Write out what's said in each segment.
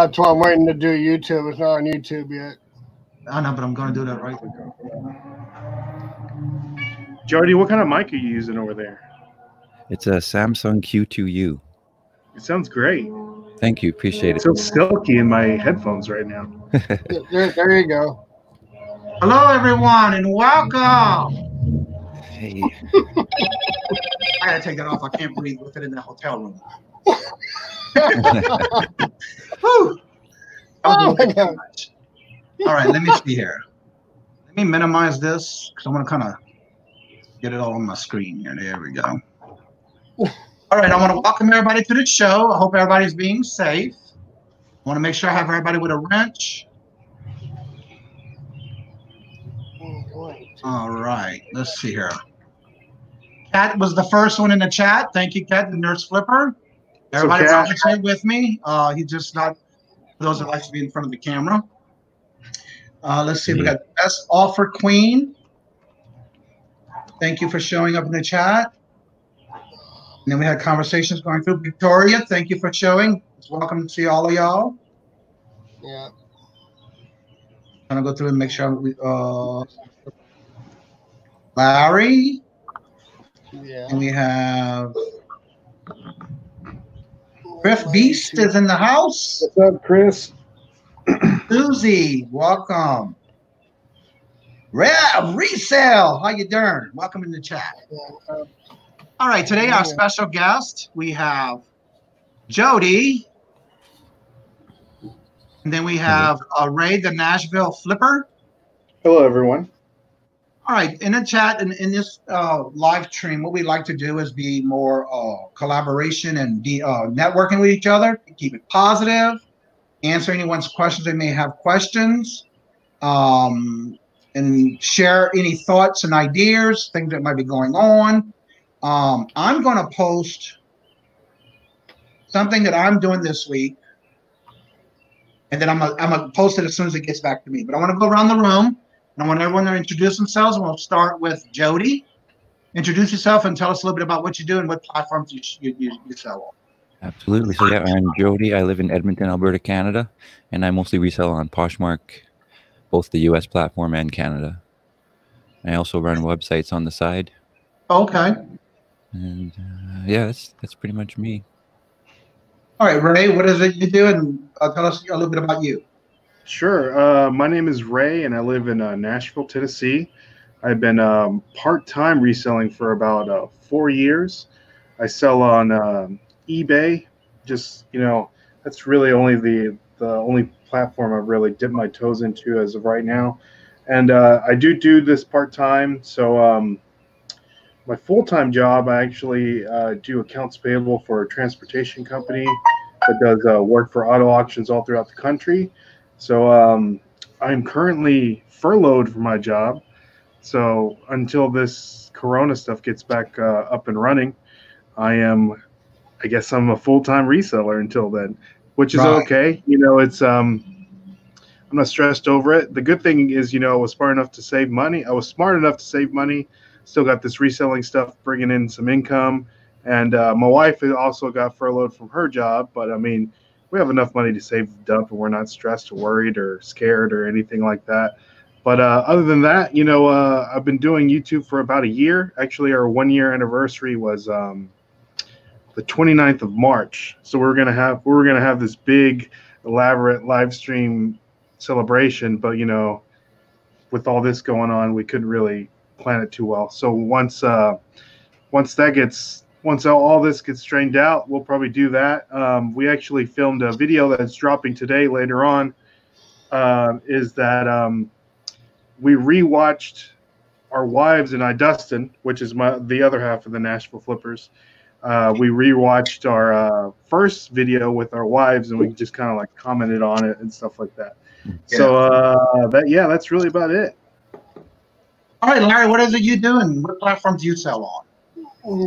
That's why I'm waiting to do YouTube. It's not on YouTube yet. I know, but I'm going to do that right. Jody, what kind of mic are you using over there? It's a Samsung Q2U. It sounds great. Thank you. Appreciate it. It's so silky in my headphones right now. There you go. Hello, everyone, and welcome. Hey. I got to take that off. I can't breathe with it in the hotel room. Whew. Oh, my God. All right, let me see here. Let me minimize this because I want to kind of get it all on my screen here. There we go. All right, I want to welcome everybody to the show. I hope everybody's being safe. I want to make sure I have everybody with a wrench. All right, let's see here. Kat was the first one in the chat. Thank you, Kat, the Nurse Flipper. Everybody's watching with me. He's just not, for those that like to be in front of the camera. Let's see, we got Best Offer Queen. Thank you for showing up in the chat. And then we had conversations going through. Victoria, thank you for showing. It's welcome to see all of y'all. Yeah. I'm gonna go through and make sure we Larry. Yeah. And we have Griff Beast is in the house. What's up, Chris? Susie, welcome. Resell, how you doing? Welcome in the chat. All right, today our special guest, we have Jody. And then we have Ray, the Nashville Flipper. Hello, everyone. All right, in the chat and in this live stream, what we like to do is be more collaboration and networking with each other, keep it positive, answer anyone's questions. They may have questions, and share any thoughts and ideas, things that might be going on. I'm going to post something that I'm doing this week, and then I'm gonna post it as soon as it gets back to me. But I want to go around the room, and I want everyone to introduce themselves. And we'll start with Jody. Introduce yourself and tell us a little bit about what you do and what platforms you sell on. Absolutely. So yeah, I'm Jody. I live in Edmonton, Alberta, Canada, and I mostly resell on Poshmark, both the US platform and Canada. I also run websites on the side. Okay. And yeah, that's pretty much me. All right, Ray, what is it you do? And tell us a little bit about you. Sure. My name is Ray, and I live in Nashville, Tennessee. I've been part-time reselling for about 4 years. I sell on eBay. Just, that's really only the only platform I've really dipped my toes into as of right now. And I do this part-time. So my full-time job, I actually do accounts payable for a transportation company that does work for auto auctions all throughout the country. So I'm currently furloughed from my job. So until this Corona stuff gets back up and running, I guess I'm a full-time reseller until then, which is okay. It's I'm not stressed over it. The good thing is, I was smart enough to save money. Still got this reselling stuff bringing in some income. And my wife also got furloughed from her job. But, I mean, we have enough money to save the dump, and we're not stressed or worried or scared or anything like that. But other than that, I've been doing YouTube for about a year. Actually, our 1-year anniversary was the 29th of March. So we were gonna have this big, elaborate live stream celebration. But, with all this going on, we couldn't really plan it too well. So once all this gets strained out, we'll probably do that. We actually filmed a video that's dropping today later on. Is that we rewatched our wives and I, Dustin, which is the other half of the Nashville Flippers. We rewatched our first video with our wives, and we just kind of like commented on it and stuff like that. Yeah. So that's really about it. All right, Larry, what is it you do, and what platforms do you sell on?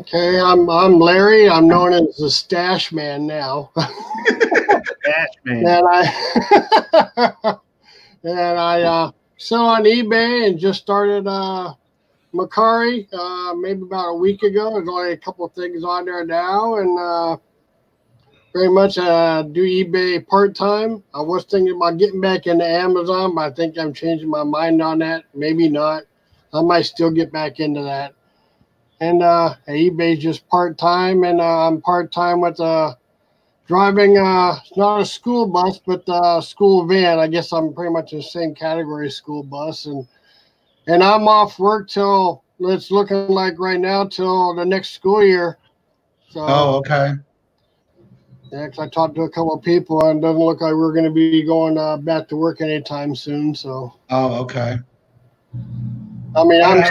Okay, I'm Larry. I'm known as the Stache Man now. Stache Man. And I sell on eBay and just started Mercari maybe about a week ago. There's only a couple of things on there now, and Very much do eBay part-time. I was thinking about getting back into Amazon, but I think I'm changing my mind on that. Maybe not. I might still get back into that. And eBay just part-time, and I'm part-time with driving, it's not a school bus, but a school van. I guess I'm pretty much in the same category as school bus. And I'm off work till, it's looking like right now, till the next school year. So, oh, okay. Yeah, because I talked to a couple of people, and it doesn't look like we're going to be going back to work anytime soon. So. Oh, okay. I mean, I'm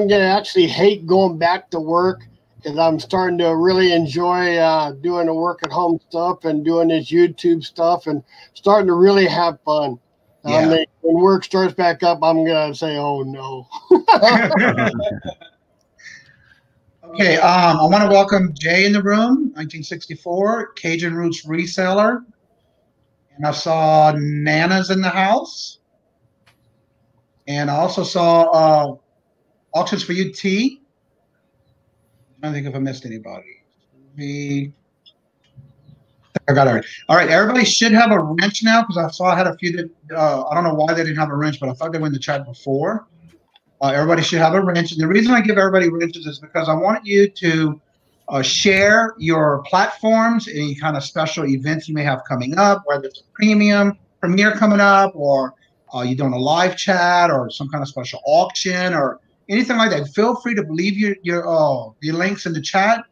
going to actually hate going back to work, because I'm starting to really enjoy doing the work at home stuff and doing this YouTube stuff and starting to really have fun. Yeah. When work starts back up, I'm going to say, oh, no. Okay, I want to welcome Jay in the room, 1964, Cajun Roots Reseller. And I saw Nana's in the house. And I also saw Auctions for You T. I don't think if I missed anybody. I got it. All right, everybody should have a wrench now, because I saw I had a few that I don't know why they didn't have a wrench, but I thought they were in the chat before. Everybody should have a wrench. And the reason I give everybody wrenches is because I want you to share your platforms, any kind of special events you may have coming up, whether it's a premiere coming up, or you're doing a live chat, or some kind of special auction, or anything like that. Feel free to leave your links in the chat.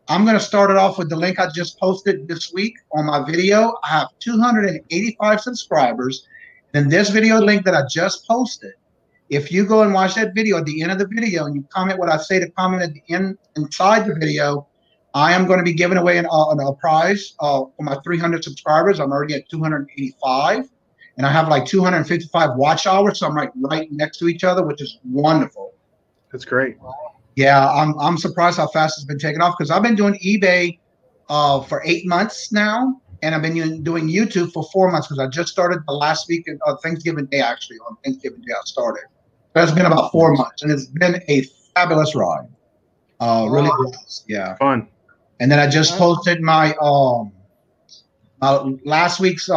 I'm going to start it off with the link I just posted this week on my video. I have 285 subscribers. And this video link that I just posted, if you go and watch that video, at the end of the video, and you comment what I say to comment at the end inside the video, I am going to be giving away a prize for my 300 subscribers. I'm already at 285, and I have like 255 watch hours, so I'm like right next to each other, which is wonderful. That's great. Yeah, I'm surprised how fast it's been taking off, because I've been doing eBay for 8 months now, and I've been doing YouTube for 4 months, because I just started the last week of Thanksgiving Day. Actually, on Thanksgiving Day I started. That's been about 4 months, and it's been a fabulous ride. Really blessed. Yeah. Fun. And then I just posted my last week's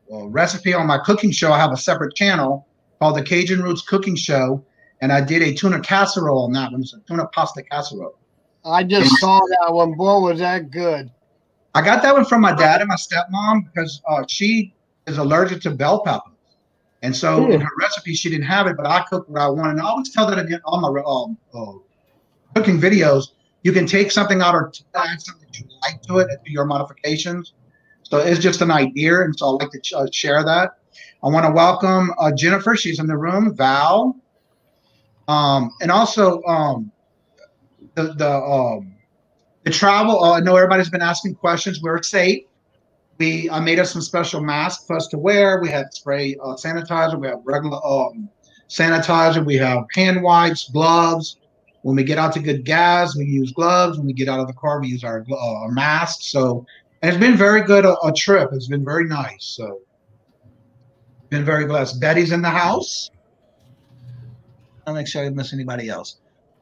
recipe on my cooking show. I have a separate channel called the Kajun Roots Cooking Show, and I did a tuna casserole on that one. It's a tuna pasta casserole. I just saw that one. Boy, was that good. I got that one from my dad and my stepmom, because she is allergic to bell peppers. And so in her recipe, she didn't have it, but I cooked what I wanted. And I always tell that in all my cooking videos. You can take something out or add something that you like to it, to your modifications. So it's just an idea, and so I like to share that. I want to welcome Jennifer. She's in the room. Val. And also the travel. I know everybody's been asking questions. We're safe. I made us some special masks for us to wear. We had spray sanitizer. We have regular sanitizer. We have hand wipes, gloves. When we get out to get gas, we use gloves. When we get out of the car, we use our masks. So, and it's been very good a trip. It's been very nice. So, been very blessed. Betty's in the house. I'll make sure I didn't miss anybody else.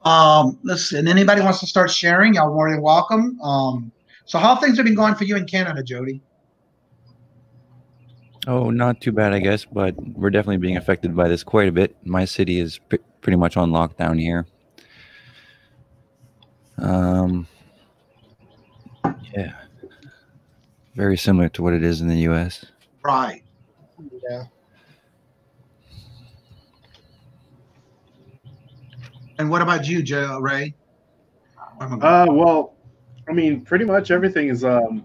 Let's see. And anybody wants to start sharing, y'all more than welcome. So how things have been going for you in Canada, Jody? Oh, not too bad, I guess, but we're definitely being affected by this quite a bit. My city is pretty much on lockdown here. Yeah, very similar to what it is in the U.S. Right. Yeah. And what about you, Ray? Well, I mean, pretty much everything is. I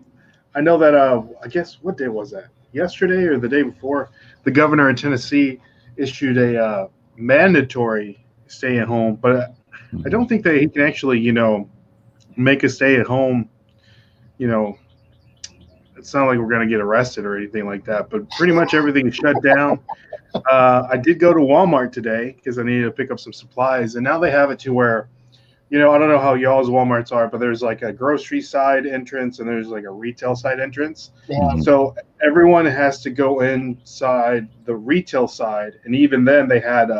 know that. I guess what day was that? Yesterday or the day before? The governor in Tennessee issued a mandatory stay at home, but I don't think that he can actually, make a stay at home. It's not like we're going to get arrested or anything like that, but pretty much everything is shut down. I did go to Walmart today because I needed to pick up some supplies, and now they have it to where, I don't know how y'all's Walmarts are, but there's like a grocery side entrance and there's like a retail side entrance. Yeah. So everyone has to go inside the retail side, and even then they had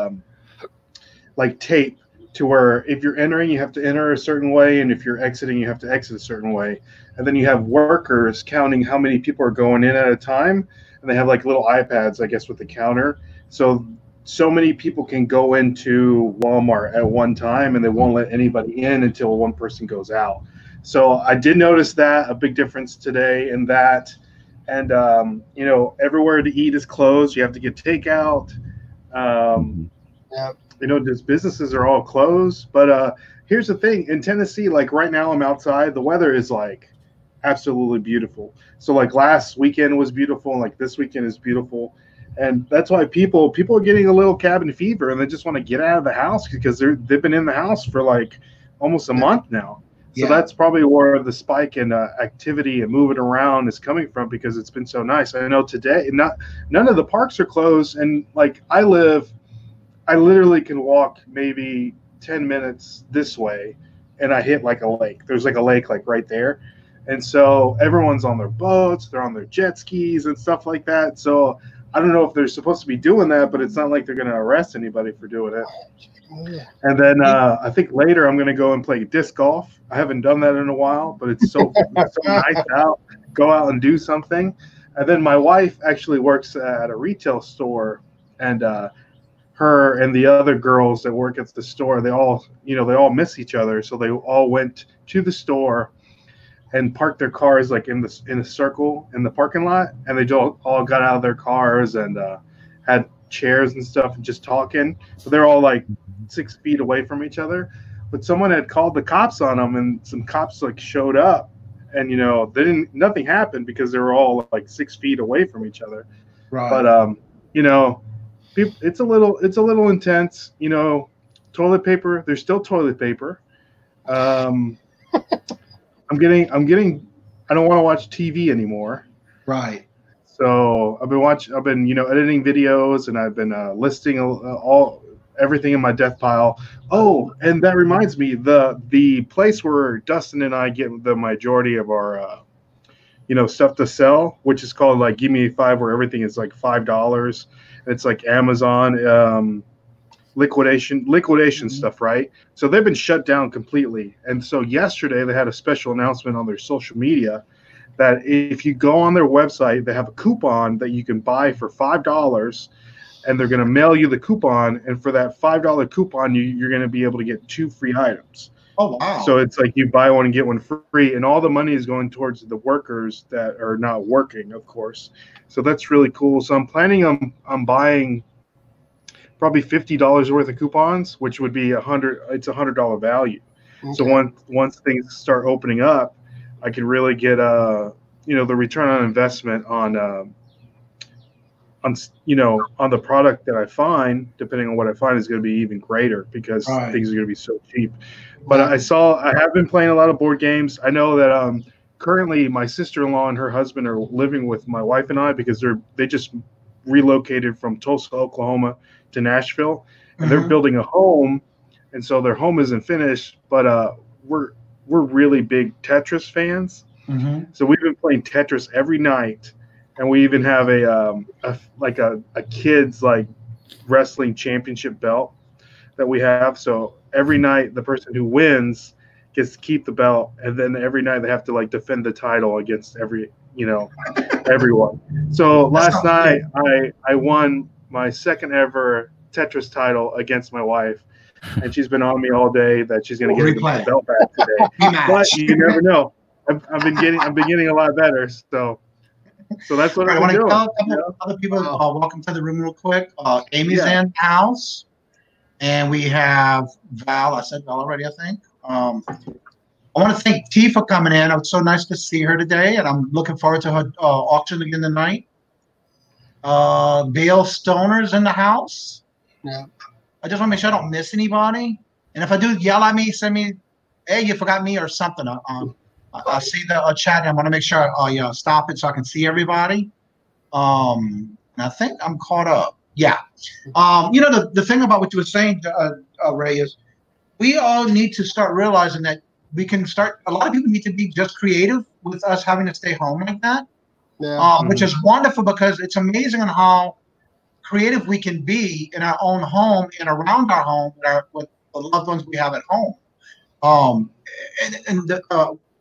like tape to where if you're entering, you have to enter a certain way, and if you're exiting, you have to exit a certain way. And then you have workers counting how many people are going in at a time, and they have like little iPads, I guess, with the counter. So many people can go into Walmart at one time, and they won't let anybody in until one person goes out. So I did notice that a big difference today in that. And you know, everywhere to eat is closed. You have to get takeout. Yeah. You know, these businesses are all closed. But here's the thing: in Tennessee, like right now, I'm outside. The weather is like absolutely beautiful. So like last weekend was beautiful, and like this weekend is beautiful. And that's why people are getting a little cabin fever, and they just want to get out of the house because they've been in the house for like almost a month now. So that's probably where the spike in activity and moving around is coming from, because it's been so nice. I know today none of the parks are closed, and like I literally can walk maybe 10 minutes this way, and I hit like a lake. There's like a lake like right there. And so everyone's on their boats, they're on their jet skis and stuff like that. So I don't know if they're supposed to be doing that, but it's not like they're going to arrest anybody for doing it. And then I think later I'm going to go and play disc golf. I haven't done that in a while, but it's so nice to go out and do something. And then my wife actually works at a retail store, and her and the other girls that work at the store, they all miss each other. So they all went to the store and parked their cars like in a circle in the parking lot, and they all got out of their cars and had chairs and stuff and just talking. So they're all like 6 feet away from each other. But someone had called the cops on them, and some cops like showed up, and you know nothing happened because they were all like 6 feet away from each other. Right. But you know, it's a little intense. You know, toilet paper. There's still toilet paper. I'm getting. I don't want to watch TV anymore. Right. So I've been editing videos, and I've been listing everything in my death pile. Oh, and that reminds me, the place where Dustin and I get the majority of our stuff to sell, which is called like Give Me 5, where everything is like $5. It's like Amazon liquidation stuff, right? So they've been shut down completely. And so yesterday they had a special announcement on their social media that if you go on their website, they have a coupon that you can buy for $5, and they're going to mail you the coupon. And for that $5 coupon, you're going to be able to get 2 free items. Oh, wow. So it's like you buy one and get one free, and all the money is going towards the workers that are not working, of course. So that's really cool. So I'm planning on buying probably $50 worth of coupons, which would be it's $100 value. Okay. So once things start opening up, I can really get the return on investment on the product that I find, depending on what I find, is going to be even greater, because things are going to be so cheap. But I have been playing a lot of board games. I know that currently my sister-in-law and her husband are living with my wife and I, because they just relocated from Tulsa, Oklahoma to Nashville, and they're building a home, and so their home isn't finished. But we're really big Tetris fans, so we've been playing Tetris every night, and we even have a kids like wrestling championship belt that we have. So every night the person who wins gets to keep the belt, and then every night they have to like defend the title against everyone. So last night I won my second ever Tetris title against my wife, and she's been on me all day that she's going to get the belt back today. But you never know. I've been getting a lot better. So that's what I'm doing. I want to tell other people welcome to the room real quick. Amy's in the house, and we have Val. I said Val already, I think. I want to thank T for coming in. It was so nice to see her today, and I'm looking forward to her auction again tonight. Dale Stoner's in the house. Yeah. I just want to make sure I don't miss anybody. And if I do, yell at me, send me, hey, you forgot me or something. I see the chat, and I want to make sure I stop it so I can see everybody. And I think I'm caught up. Yeah. The thing about what you were saying, Ray, is we all need to start realizing that we can start. A lot of people need to be just creative with us having to stay home like that, which is wonderful, because it's amazing on how creative we can be in our own home and around our home with the loved ones we have at home. And the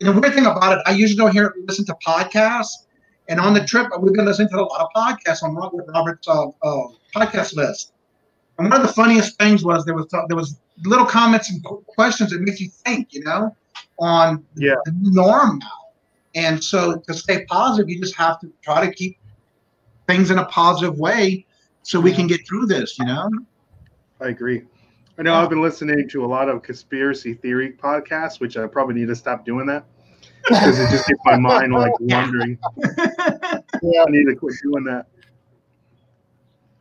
weird thing about it, I usually don't listen to podcasts. And on the trip, we've been listening to a lot of podcasts on Robert's podcast list. And one of the funniest things was there was little comments and questions that make you think, on the norm now. And so to stay positive, you just have to try to keep things in a positive way so we can get through this, I agree. I know I've been listening to a lot of conspiracy theory podcasts, which I probably need to stop doing that because it just gets my mind wandering. I need to quit doing that.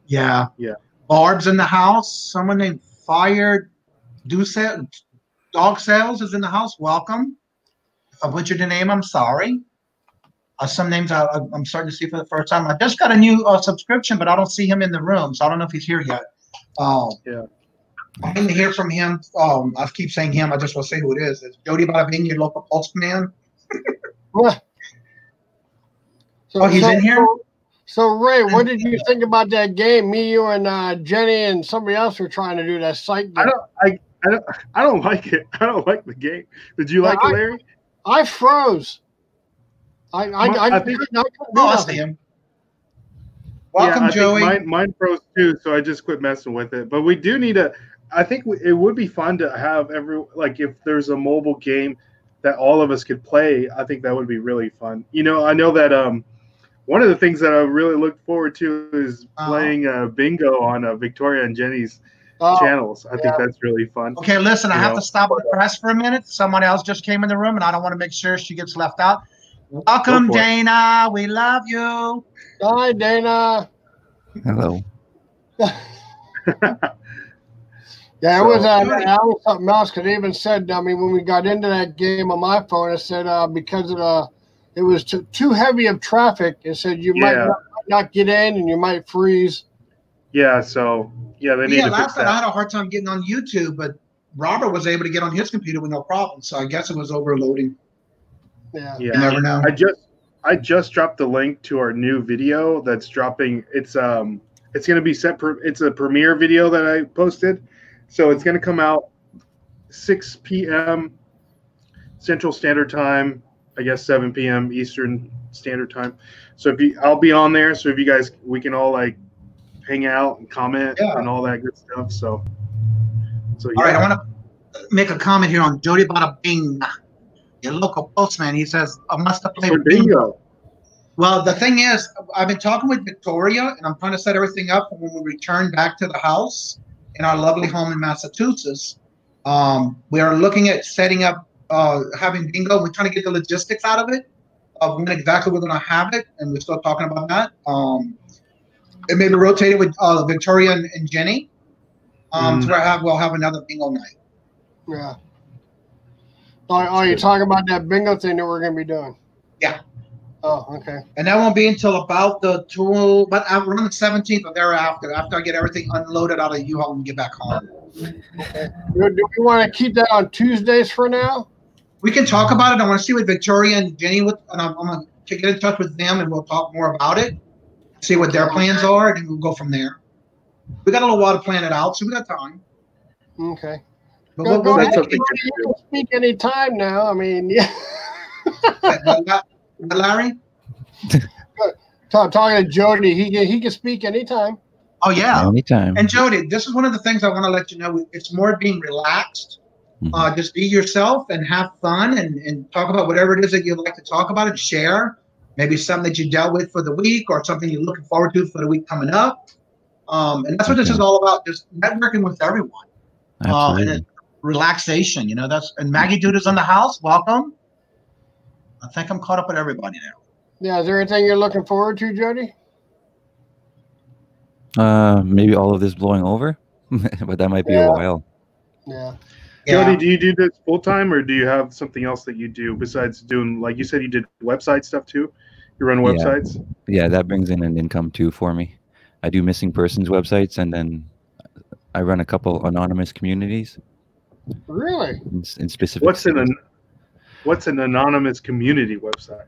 Yeah. Yeah. Barb's in the house. Someone named Fire Dog Sales is in the house. Welcome. If I butchered your name, I'm sorry. Some names I'm starting to see for the first time. I just got a new subscription, but I don't see him in the room, so I don't know if he's here yet. Yeah. I didn't hear from him. I keep saying him. I just want to say who it is. It's Jody Bada Bing, your local postman. What? He's in here? So Ray, what did you think about that game? Me, you, and Jenny and somebody else were trying to do that site game. I don't like it. I don't like the game. Did you like it, Larry? I froze. I think see him. Welcome, Joey. Mine froze too, so I just quit messing with it. But we do need I think it would be fun to have if there's a mobile game that all of us could play. I think that would be really fun. I know that one of the things that I really look forward to is playing bingo on Victoria and Jenny's channels. I think that's really fun. Okay, listen, I have to stop the press for a minute. Someone else just came in the room, and I don't want to make sure she gets left out. Welcome, Dana. We love you. Hi, Dana. Hello. Yeah, it was something else because they even said, when we got into that game on my phone, it said because it was too heavy of traffic, it said you might not get in and you might freeze. Yeah, so they need to fix that. I had a hard time getting on YouTube, but Robert was able to get on his computer with no problem. So I guess it was overloading. Yeah. You never know. I just dropped the link to our new video that's dropping. It's going to be it's a premiere video that I posted. So it's going to come out 6 p.m. Central Standard Time, I guess 7 p.m. Eastern Standard Time. So I'll be on there. So if you guys, we can all hang out and comment and all that good stuff. So all right, I want to make a comment here on Jody Bada Bing, your local postman. He says, I must have played bingo. Well, the thing is, I've been talking with Victoria, and I'm trying to set everything up for when we return back to the house in our lovely home in Massachusetts. We are looking at setting up, having bingo. We're trying to get the logistics out of it. When exactly we're going to have it, and we're still talking about that. It may be rotated with Victoria and Jenny. So we'll have another bingo night. Yeah. Are you talking about that bingo thing that we're going to be doing? Yeah. Oh, okay. And that won't be until about around the 17th or thereafter, after I get everything unloaded out of U-Haul and get back home. Okay. Do we want to keep that on Tuesdays for now? We can talk about it. I want to see what Victoria and Jenny and I'm going to get in touch with them, and we'll talk more about it, see what their plans are, and then we'll go from there. We got a little while to plan it out, so we got time. Okay. But go ahead. You can speak any time now. I mean, yeah. Larry? Talking to Jody, he can speak anytime. Oh, yeah. Anytime. And Jody, this is one of the things I want to let you know. It's more being relaxed. Just be yourself and have fun and talk about whatever it is that you'd like to talk about and share. Maybe something that you dealt with for the week or something you're looking forward to for the week coming up. And that's what this is all about, just networking with everyone. And relaxation, and Maggie Dude is in the house. Welcome. I think I'm caught up with everybody now. Yeah, is there anything you're looking forward to, Jody? Maybe all of this blowing over, but that might be a while. Yeah. Jody, do you do this full time, or do you have something else that you do besides doing, like you said, you did website stuff too? You run websites? Yeah, that brings in an income too for me. I do missing persons websites, and then I run a couple anonymous communities. Really? In specific. What's an anonymous community website?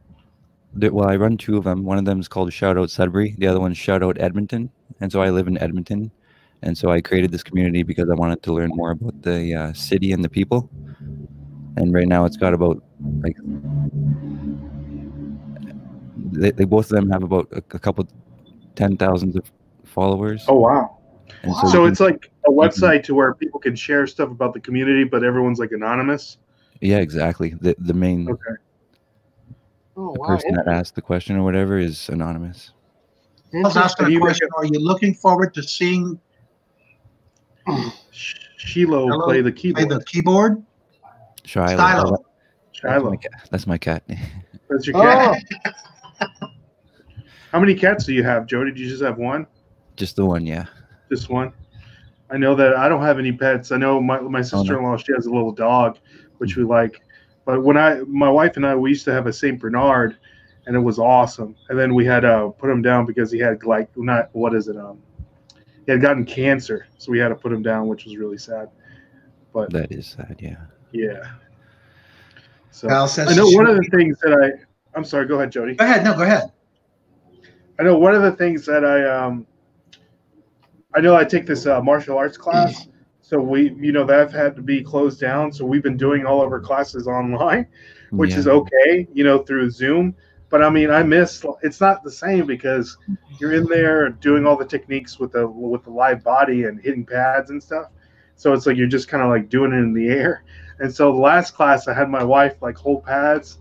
Well, I run two of them. One of them is called Shoutout Sudbury. The other one's Shoutout Edmonton. And so I live in Edmonton. And so I created this community because I wanted to learn more about the city and the people. And right now it's got about like they both of them have about a couple 10,000 of followers. Oh wow! And Wow. So you it's like a website to where people can share stuff about the community, but everyone's like anonymous. yeah, exactly. The main Okay. Oh, the wow. person that asked the question or whatever is anonymous. I was asking a question. Are you looking forward to seeing Shiloh play the keyboard. Play the keyboard? Shiloh. Shiloh. That's my cat. That's your cat. Oh, How many cats do you have, Jody? Do you just have one? Just the one, yeah. Just one? I know that I don't have any pets. I know my sister-in-law, she has a little dog, which we like. But when my wife and I, we used to have a St. Bernard, and it was awesome. And then we had put him down because he had he had gotten cancer, so we had to put him down, which was really sad. But That is sad, yeah. yeah. So Val says I know one of the things that I'm sorry. Go ahead, Jody. Go ahead. No, go ahead. I know one of the things that I know I take this martial arts class, so that had to be closed down. So we've been doing all of our classes online, which is okay, through Zoom. But I mean, it's not the same because you're in there doing all the techniques with the live body and hitting pads and stuff. So it's like you're just kind of like doing it in the air. And so the last class, I had my wife like hold pads,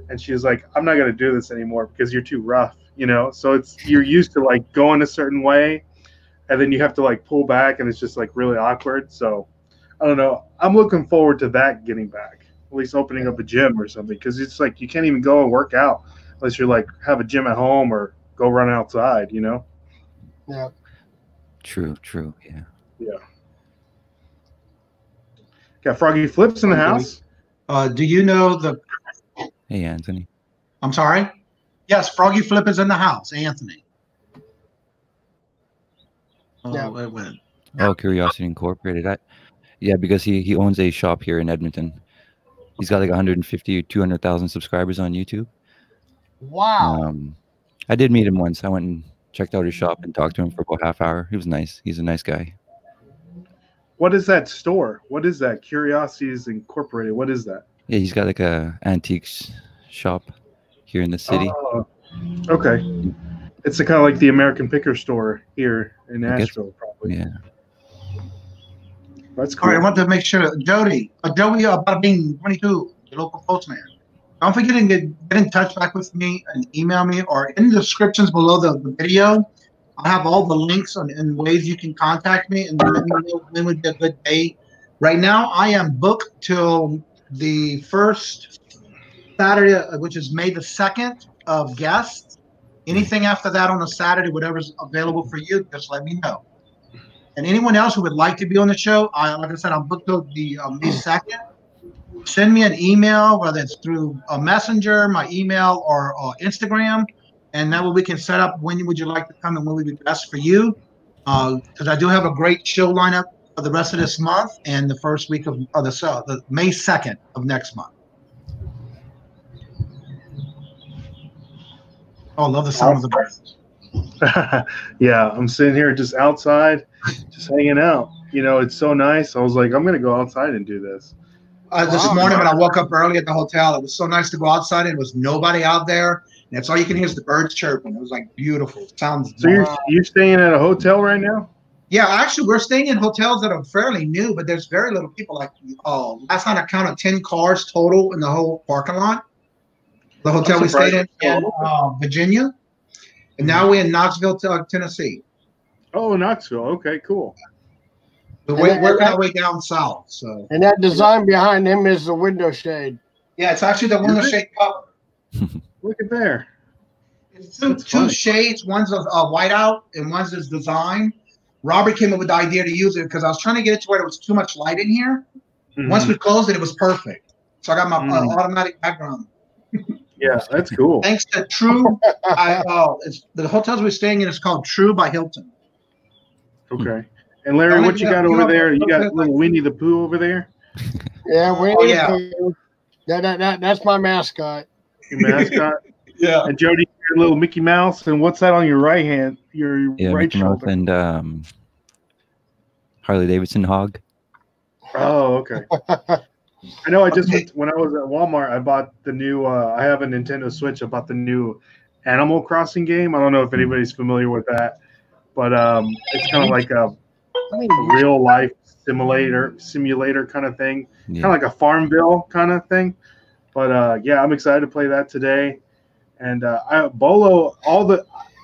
and she was like, "I'm not gonna do this anymore because you're too rough." So you're used to like going a certain way, and then you have to like pull back, and it's just like really awkward. So I don't know. I'm looking forward to that getting back, at least opening up a gym or something, because it's like you can't even go and work out unless you're like have a gym at home or go run outside. yeah. True, yeah. Yeah. Got Froggy Flips in the house. Do you know the? Hey, Anthony. I'm sorry. Yes, Froggy Flip is in the house. Anthony. Yeah. Wait. Oh, Curiosity Incorporated. Yeah, because he owns a shop here in Edmonton. He's got like 150 or 200,000 subscribers on YouTube. Wow. I did meet him once. I went and checked out his shop and talked to him for about half hour. He was nice. He's a nice guy. What is that store? What is that? Curiosities Incorporated. What is that? Yeah, he's got like a antiques shop here in the city. Okay. It's kind of like the American Picker store here in Nashville, probably. Yeah. That's All cool. right, I want to make sure, Jody, about being 22, the local postman. Don't forget to get in touch back with me and email me, or in the descriptions below the video. I have all the links and ways you can contact me, and let me know when would be a good day. Right now, I am booked till the first Saturday, which is May the 2nd, of guests. Anything after that on a Saturday, whatever's available for you, just let me know. And anyone else who would like to be on the show, like I said, I'm booked till the May 2nd. Send me an email, whether it's through a messenger, my email, or Instagram, and that way we can set up when would you like to come and when would be best for you. Because I do have a great show lineup for the rest of this month and the first week of the May 2nd of next month. Oh, I love the sound of the birds. Yeah, I'm sitting here just outside, just hanging out. It's so nice. I was like, I'm going to go outside and do this. This morning when I woke up early at the hotel, it was so nice to go outside. And it was nobody out there. And that's all you can hear is the birds chirping. It was like beautiful. Sounds. So you're staying at a hotel right now? Yeah, actually, we're staying in hotels that are fairly new, but there's very little people. Like last night I counted 10 cars total in the whole parking lot. The hotel we stayed in Virginia, and now we're in Knoxville, Tennessee. Oh, Knoxville. Okay, cool. We're working our way down south. So. And that design behind him is the window shade. Yeah, it's actually the window shade cover. Look at there. It's two shades. One's a whiteout and one's this design. Robert came up with the idea to use it because I was trying to get it to where there was too much light in here. Mm-hmm. Once we closed it, it was perfect. So I got my automatic background. Yeah, that's cool. Thanks to True. The hotels we're staying in is called True by Hilton. Okay. And Larry, what you got over there? You got little Winnie the Pooh over there? Yeah, Winnie the Pooh. That's my mascot. Your mascot? Yeah. And Jody, your little Mickey Mouse. And what's that on your right hand? Your right Mickey shoulder? Mouse and Harley Davidson hog. Oh, okay. I know. I just went, when I was at Walmart, I bought the new. I have a Nintendo Switch. I bought the new Animal Crossing game. I don't know if anybody's familiar with that, but it's kind of like a real life simulator kind of thing, kind of like a Farmville kind of thing. But yeah, I'm excited to play that today. And BOLO,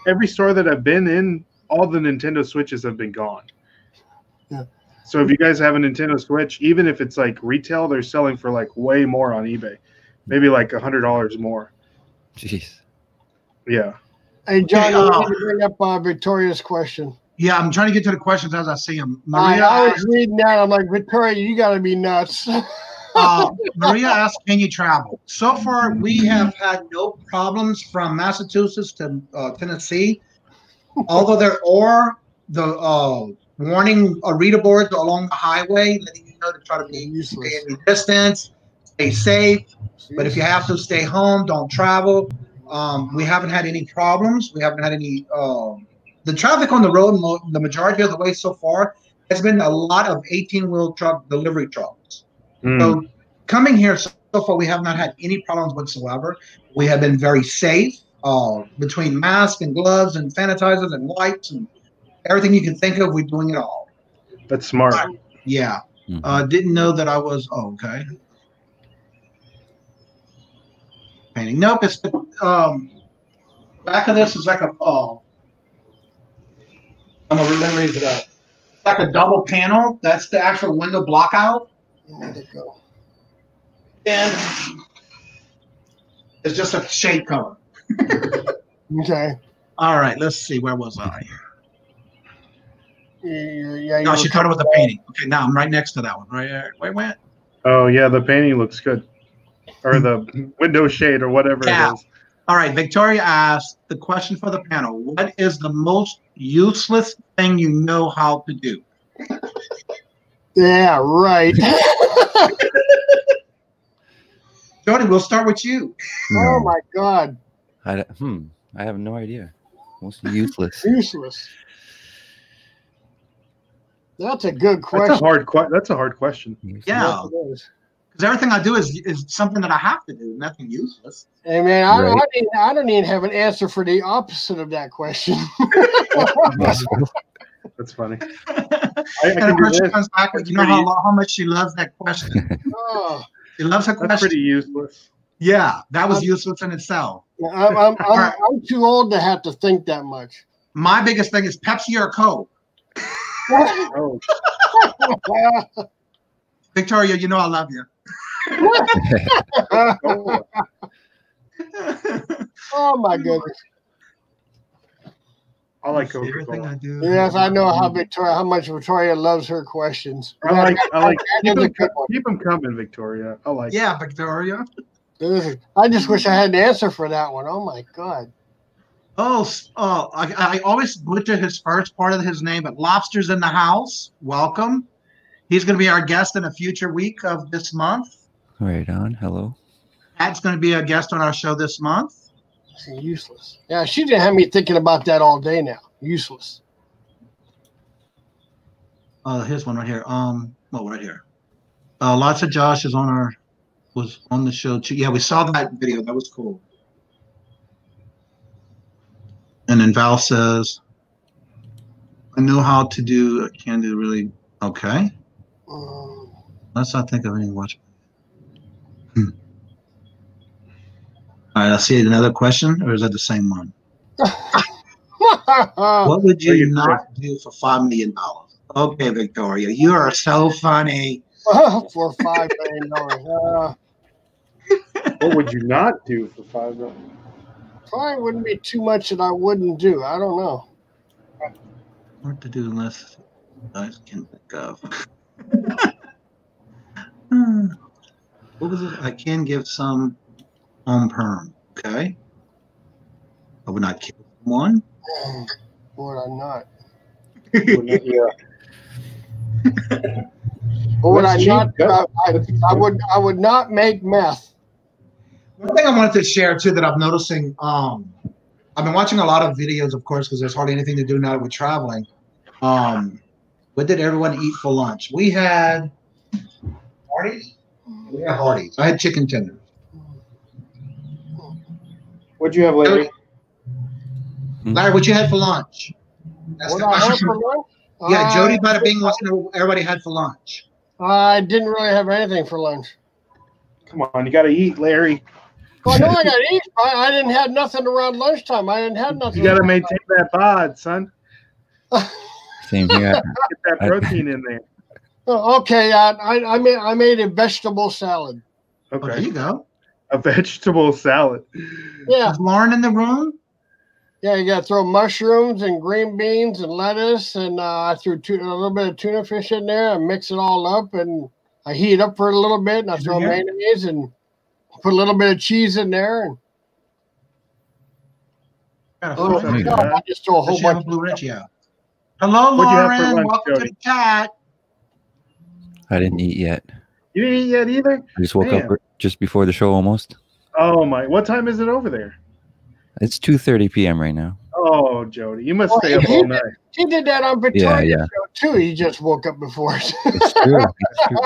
every store that I've been in, all the Nintendo Switches have been gone. Yeah. So if you guys have a Nintendo Switch, even if it's like retail, they're selling for like way more on eBay, maybe like $100 more. Jeez. Yeah. Hey, John, you need to bring up Victoria's question. Yeah, I'm trying to get to the questions as I see them. Maria, I was reading that. I'm like, Victoria, you got to be nuts. Maria asked, can you travel? So far, we have had no problems from Massachusetts to Tennessee. Although there are the warning reader boards along the highway, letting you know to try to stay in distance, stay safe. But if you have to, stay home, don't travel. We haven't had any problems. We haven't had any. The traffic on the road, the majority of the way so far, has been a lot of 18-wheel truck delivery trucks. So coming here so far, we have not had any problems whatsoever. We have been very safe between masks and gloves and sanitizers and wipes and everything you can think of. We're doing it all. That's smart. Yeah. Didn't know that I was. Oh, okay. Painting. Nope. It's the back of this is like a. I'm gonna raise it up. It's like a double panel. That's the actual window block out. Let it go. And it's just a shade color. Okay. All right. Let's see. Where was I? Yeah. No, she started with the painting. Okay, now I'm right next to that one. Right. Wait, wait. Oh yeah, the painting looks good, or the window shade, or whatever it is. All right. Victoria asked the question for the panel: what is the most useless thing you know how to do? Yeah. Right. Jody, we'll start with you. Oh my God. I have no idea. Most useless. Useless. That's a good question. That's a hard question. Yeah. Because everything I do is something that I have to do, nothing useless. Hey man, I don't even have an answer for the opposite of that question. That's funny. And the question comes back with, you know how much she loves that question. Oh. She loves her question. That's pretty useless. Yeah, that was useless in itself. I'm too old to have to think that much. My biggest thing is Pepsi or Coke. Oh. Victoria, you know I love you. Oh my goodness. I like everything I Coca-Cola. do. Yes, I know how much Victoria loves her questions. I like keep them coming, Victoria. I like. Yeah, Victoria. I just wish I had an answer for that one. Oh my God. I always butcher his first part of his name, but Lobster's in the house. Welcome. He's going to be our guest in a future week of this month. Right on. Hello. Pat's going to be a guest on our show this month. Useless. Yeah, she didn't have me thinking about that all day now. Useless. Here's one right here. Right here. Lots of Josh was on the show too. Yeah, we saw that video. That was cool. And then Val says, I know how to do, I can do really, okay. Let's not think of any watch. All right, I'll see another question, or is that the same one? What would you not do for $5 million? Okay, Victoria, you are so funny. For $5 million. What would you not do for $5 million? Probably wouldn't be too much that I wouldn't do. I don't know. What to do unless I can think of. What was it? I can give some on perm. Okay. I would not kill someone. Would I not? Yeah. What would I not do? I would not make meth. One thing I wanted to share too that I'm noticing, I've been watching a lot of videos, of course, because there's hardly anything to do now with traveling. What did everyone eat for lunch? We had Hardee's. We had Hardee's. I had chicken tenders. What'd you have, Larry? Larry, what you had for lunch? That's What the I had question. for lunch? Yeah, Jody Bada Bing wants to know what everybody had for lunch. I didn't really have anything for lunch. Come on, you got to eat, Larry. Well, no, I got to eat. I didn't have nothing around lunchtime. I didn't have nothing. You got to maintain that bod, son. Same here. Get that protein in there. Okay, I made a vegetable salad. Okay. There Okay. you go. A vegetable salad. Yeah, Is Lauren in the room? yeah. You got to throw mushrooms and green beans and lettuce, and I threw a little bit of tuna fish in there and mix it all up, and I heat it up for a little bit, and I throw mayonnaise and put a little bit of cheese in there, and I just throw a whole bunch. Blue Ridge, yeah. Hello, What'd you have for Lauren. lunch, Welcome Jody? to the chat. I didn't eat yet. You didn't eat yet either? I just woke Man. up just before the show almost. Oh, my. What time is it over there? It's 2:30 p.m. right now. Oh, Jody. You must Well, stay up all night. He did that on Victoria's Yeah. show too. He just woke up before us. It's true. It's true.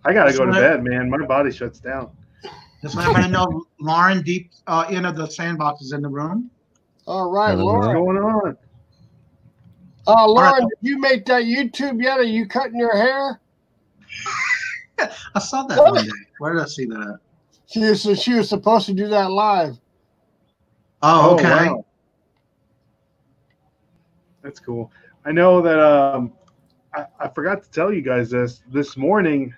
I got to go to bed, man. My body shuts down. Just want everybody to know Lauren deep end of the sandbox is in the room. All right, Hello. What's Lauren. going on? Lauren, did you make that YouTube yet? Are you cutting your hair? I saw that one day. Where did I see that? She was supposed to do that live. Oh, okay. Wow. That's cool. I know that I forgot to tell you guys this morning.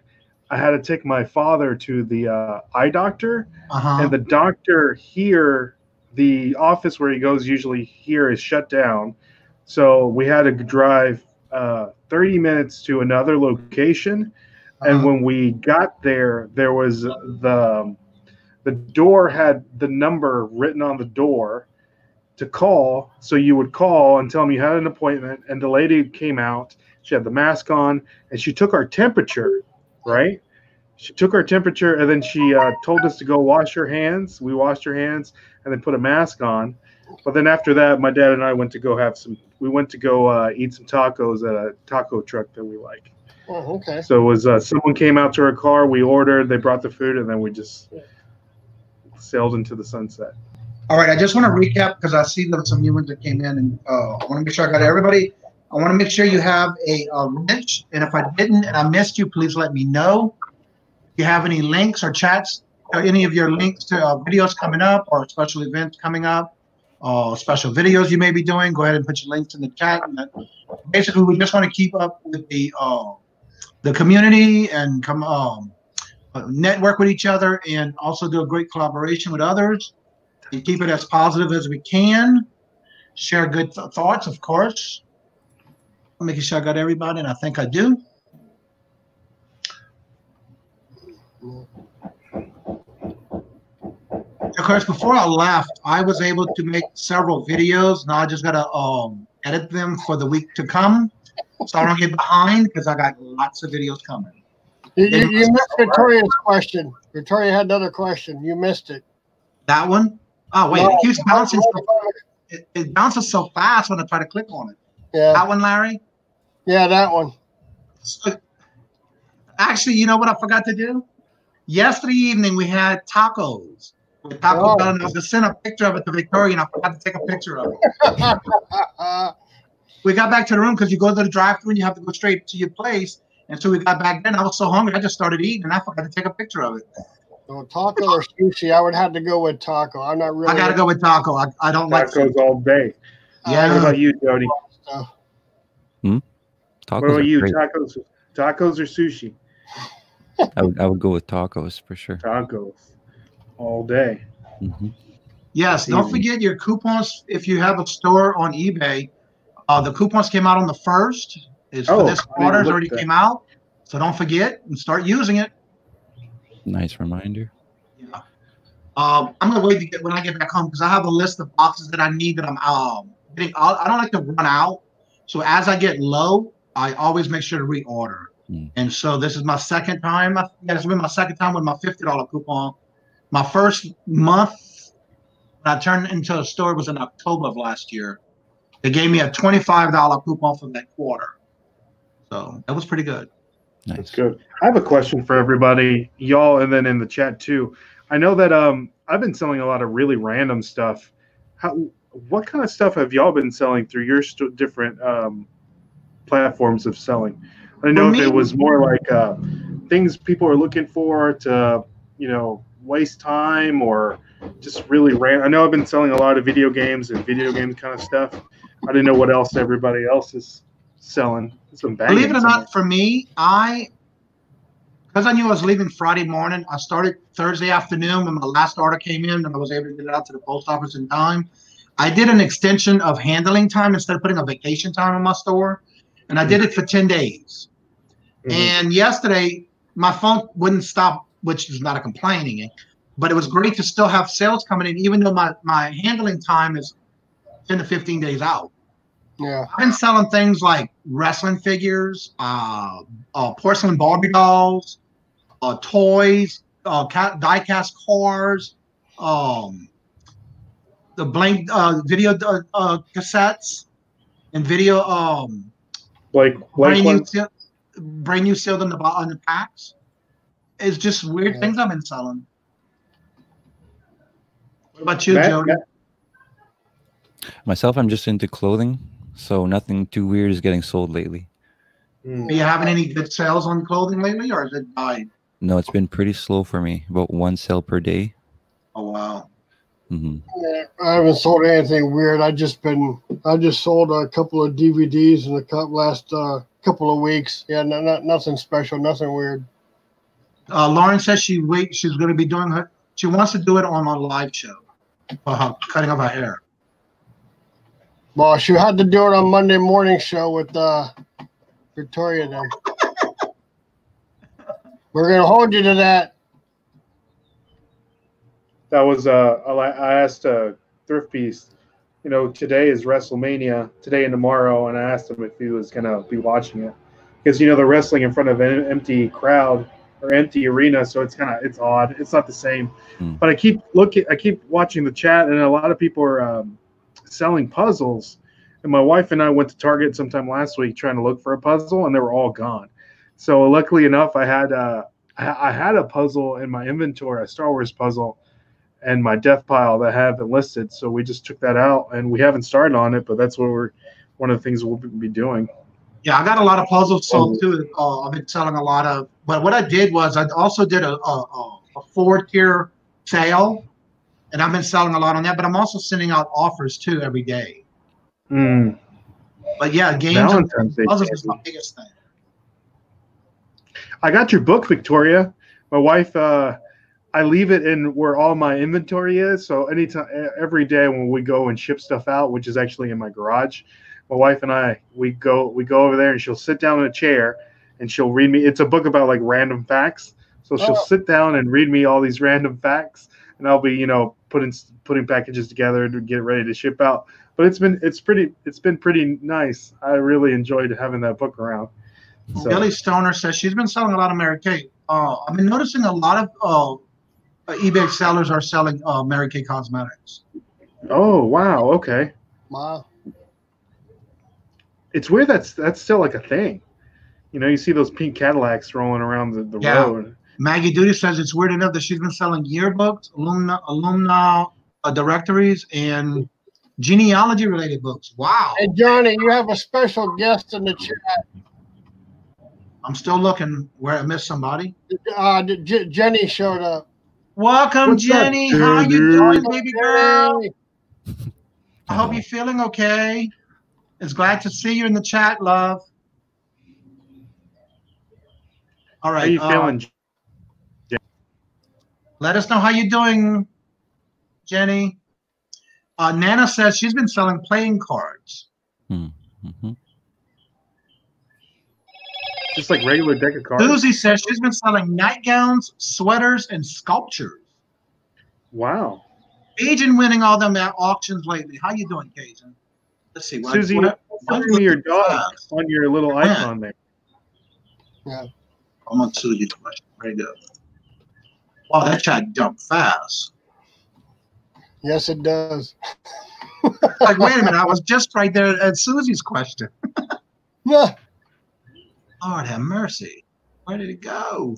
I had to take my father to the eye doctor, and the doctor here, the office where he goes usually here is shut down. So we had to drive 30 minutes to another location. And when we got there, there was the door had the number written on the door to call. So you would call and tell them you had an appointment. And the lady came out. She had the mask on, and she took our temperature, right? She took our temperature, and then she told us to go wash our hands. We washed our hands and then put a mask on. But then after that, my dad and I went to go eat some tacos at a taco truck that we like. Oh, okay. So it was someone came out to our car, we ordered, they brought the food, and then we just sailed into the sunset. All right, I just want to recap because I see that some new ones that came in, and I want to make sure I got everybody. I want to make sure you have a wrench, and if I didn't and I missed you, please let me know. If you have any links or chats, or any of your links to videos coming up or special events coming up, special videos you may be doing, go ahead and put your links in the chat. And basically, we just want to keep up with the community and come network with each other, and also do a great collaboration with others, and keep it as positive as we can. Share good thoughts, of course. I'm making sure I got everybody, and I think I do. Of course, before I left, I was able to make several videos. Now I just gotta edit them for the week to come, so I don't get behind, because I got lots of videos coming. You missed Victoria's question. Victoria had another question. You missed it. That one? Oh wait, No, it keeps bouncing. It bounces so fast when I try to click on it. Yeah. That one, Larry? Yeah, that one. So, actually, you know what I forgot to do? Yesterday evening, we had tacos with Taco Bell, and I was going to send a picture of it to Victoria, and I forgot to take a picture of it. We got back to the room because you go to the drive-thru and you have to go straight to your place. And so we got back then. I was so hungry, I just started eating, and I forgot to take a picture of it. So taco or sushi? I would have to go with taco. I'm not really. I got to go with taco. I don't like Tacos all day. Yeah. What about you, Jody? Tacos What about are you? great. Tacos or sushi? I would go with tacos for sure. Tacos all day. Mm-hmm. Yes, don't forget your coupons. If you have a store on eBay, the coupons came out on the 1st. It's for this quarter. It already came out. So don't forget and start using it. Nice reminder. Yeah. I'm going to wait to get when I get back home, because I have a list of boxes that I need that I'm getting. I don't like to run out. So as I get low, I always make sure to reorder. And so this is my second time. This has been my second time with my $50 coupon. My first month when I turned into a store was in October of last year. They gave me a $25 coupon for that quarter. So that was pretty good. Nice. That's good. I have a question for everybody, y'all, and then in the chat too. I know that I've been selling a lot of really random stuff. What kind of stuff have y'all been selling through your different platforms of selling? I don't know if it was more like things people are looking for to, waste time, or just really random. I know I've been selling a lot of video games and video game kind of stuff. I didn't know what else everybody else is selling. Believe it or not, for me, because I knew I was leaving Friday morning, I started Thursday afternoon when my last order came in, and I was able to get it out to the post office in time. I did an extension of handling time instead of putting a vacation time in my store, and I did it for 10 days. And yesterday, my phone wouldn't stop, which is not a complaining, but it was great to still have sales coming in, even though my handling time is 10 to 15 days out. Yeah, I've been selling things like wrestling figures, porcelain Barbie dolls, toys, die-cast cars, the blank video cassettes, and video brand new sealed on the packs. It's just weird things I've been selling. What about you, Jody? Myself, I'm just into clothing, so nothing too weird is getting sold lately. Are you having any good sales on clothing lately, or has it died? No, it's been pretty slow for me. About one sale per day. Oh wow. Yeah, I haven't sold anything weird. I just sold a couple of DVDs in the last couple of weeks. Yeah, nothing special, nothing weird. Lauren says she's going to be doing she wants to do it on a live show, cutting of her hair. Well, she had to do it on Monday morning show with Victoria then. We're going to hold you to that. That was I asked Thrift Beast, today is WrestleMania, today and tomorrow, and I asked him if he was going to be watching it. Because, they're wrestling in front of an empty crowd or empty arena, so it's odd. It's not the same. But I keep watching the chat, and a lot of people are selling puzzles. And my wife and I went to Target sometime last week trying to look for a puzzle, and they were all gone. So luckily enough, I had a puzzle in my inventory, a Star Wars puzzle, and my death pile that I haven't listed. So we just took that out, and we haven't started on it, but that's what one of the things we'll be doing. Yeah, I got a lot of puzzles sold too. I've been selling a lot of, but what I did was I also did a 4-tier sale, and I've been selling a lot on that. But I'm also sending out offers too every day. But yeah, games and puzzles is my biggest thing. I got your book, Victoria. My wife, I leave it in where all my inventory is. So every day when we go and ship stuff out, which is actually in my garage, my wife and I, we go over there, and she'll sit down in a chair and she'll read me. It's a book about like random facts. So she'll sit down and read me all these random facts, and I'll be, putting packages together to get ready to ship out. But it's been pretty nice. I really enjoyed having that book around. So. Billy Stoner says she's been selling a lot of Mary Kay. I've been noticing a lot of eBay sellers are selling Mary Kay cosmetics. Oh wow! Okay. Wow. It's weird that's still like a thing. You see those pink Cadillacs rolling around the road. Maggie Duty says it's weird enough that she's been selling yearbooks, alumni directories, and genealogy-related books. Wow. Hey, Johnny, you have a special guest in the chat. I'm still looking where I missed somebody. Jenny showed up. Welcome, What's Jenny. up, How you Jenny? doing, baby girl? I hope you're feeling okay. It's glad to see you in the chat, love. All right. How you feeling? Let us know how you're doing, Jenny. Nana says she's been selling playing cards. Just like regular deck of cards. Susie says she's been selling nightgowns, sweaters, and sculptures. Wow. Cajun winning all them at auctions lately. How you doing, Cajun? Let's see. Susie, show me your dog on your little icon there. Yeah. I'm on Susie's question. Very good. Wow, that chat jumped fast. Yes, it does. Like, wait a minute, I was just right there at Susie's question. Yeah. Lord have mercy. Where did it go?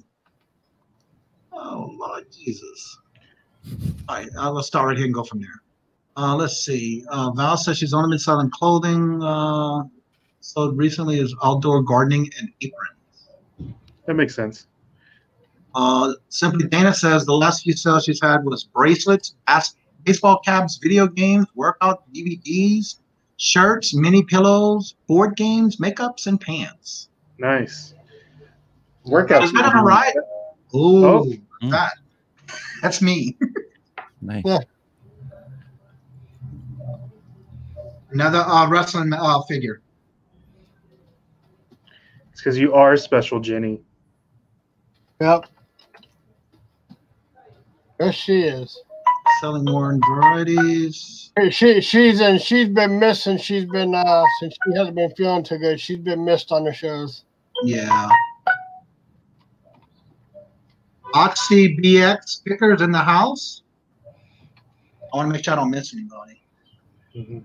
Oh, Lord Jesus. All right, let's start right here and go from there. Let's see. Val says she's only been selling clothing. Sold recently is outdoor gardening and aprons. That makes sense. Simply Dana says the last few sales she's had was bracelets, baseball caps, video games, workout DVDs, shirts, mini pillows, board games, makeups, and pants. Nice. Workout. Is that all right? Oh. That's me. Nice. Yeah. Another wrestling figure. It's because you are special, Jenny. Yep. Yes, she is. Selling more varieties. She's been missing. She's been since she hasn't been feeling too good. She's been missed on the shows. Yeah. Oxy BX stickers in the house. I want to make sure I don't miss anybody. Mm-hmm.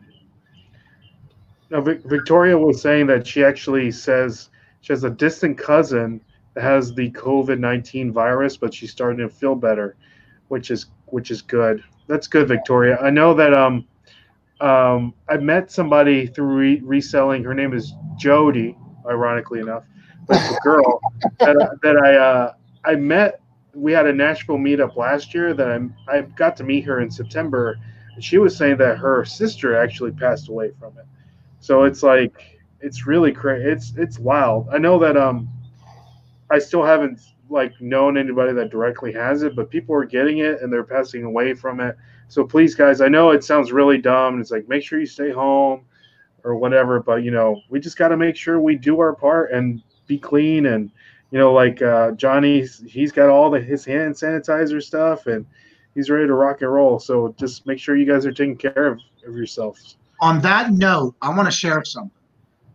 Now, Victoria was saying that she actually says she has a distant cousin that has the COVID-19 virus, but she's starting to feel better, which is good. That's good, Victoria. I know that I met somebody through reselling. Her name is Jody, ironically enough, but it's a girl that I met. We had a Nashville meetup last year that I got to meet her in September, and she was saying that her sister actually passed away from it. So it's like it's really crazy. It's wild. I know that I still haven't known anybody that directly has it, but people are getting it and they're passing away from it. So please, guys, I know it sounds really dumb. It's like make sure you stay home or whatever, but we just got to make sure we do our part and be clean. And Johnny, he's got all his hand sanitizer stuff and he's ready to rock and roll. So just make sure you guys are taking care of yourselves. On that note, I want to share something.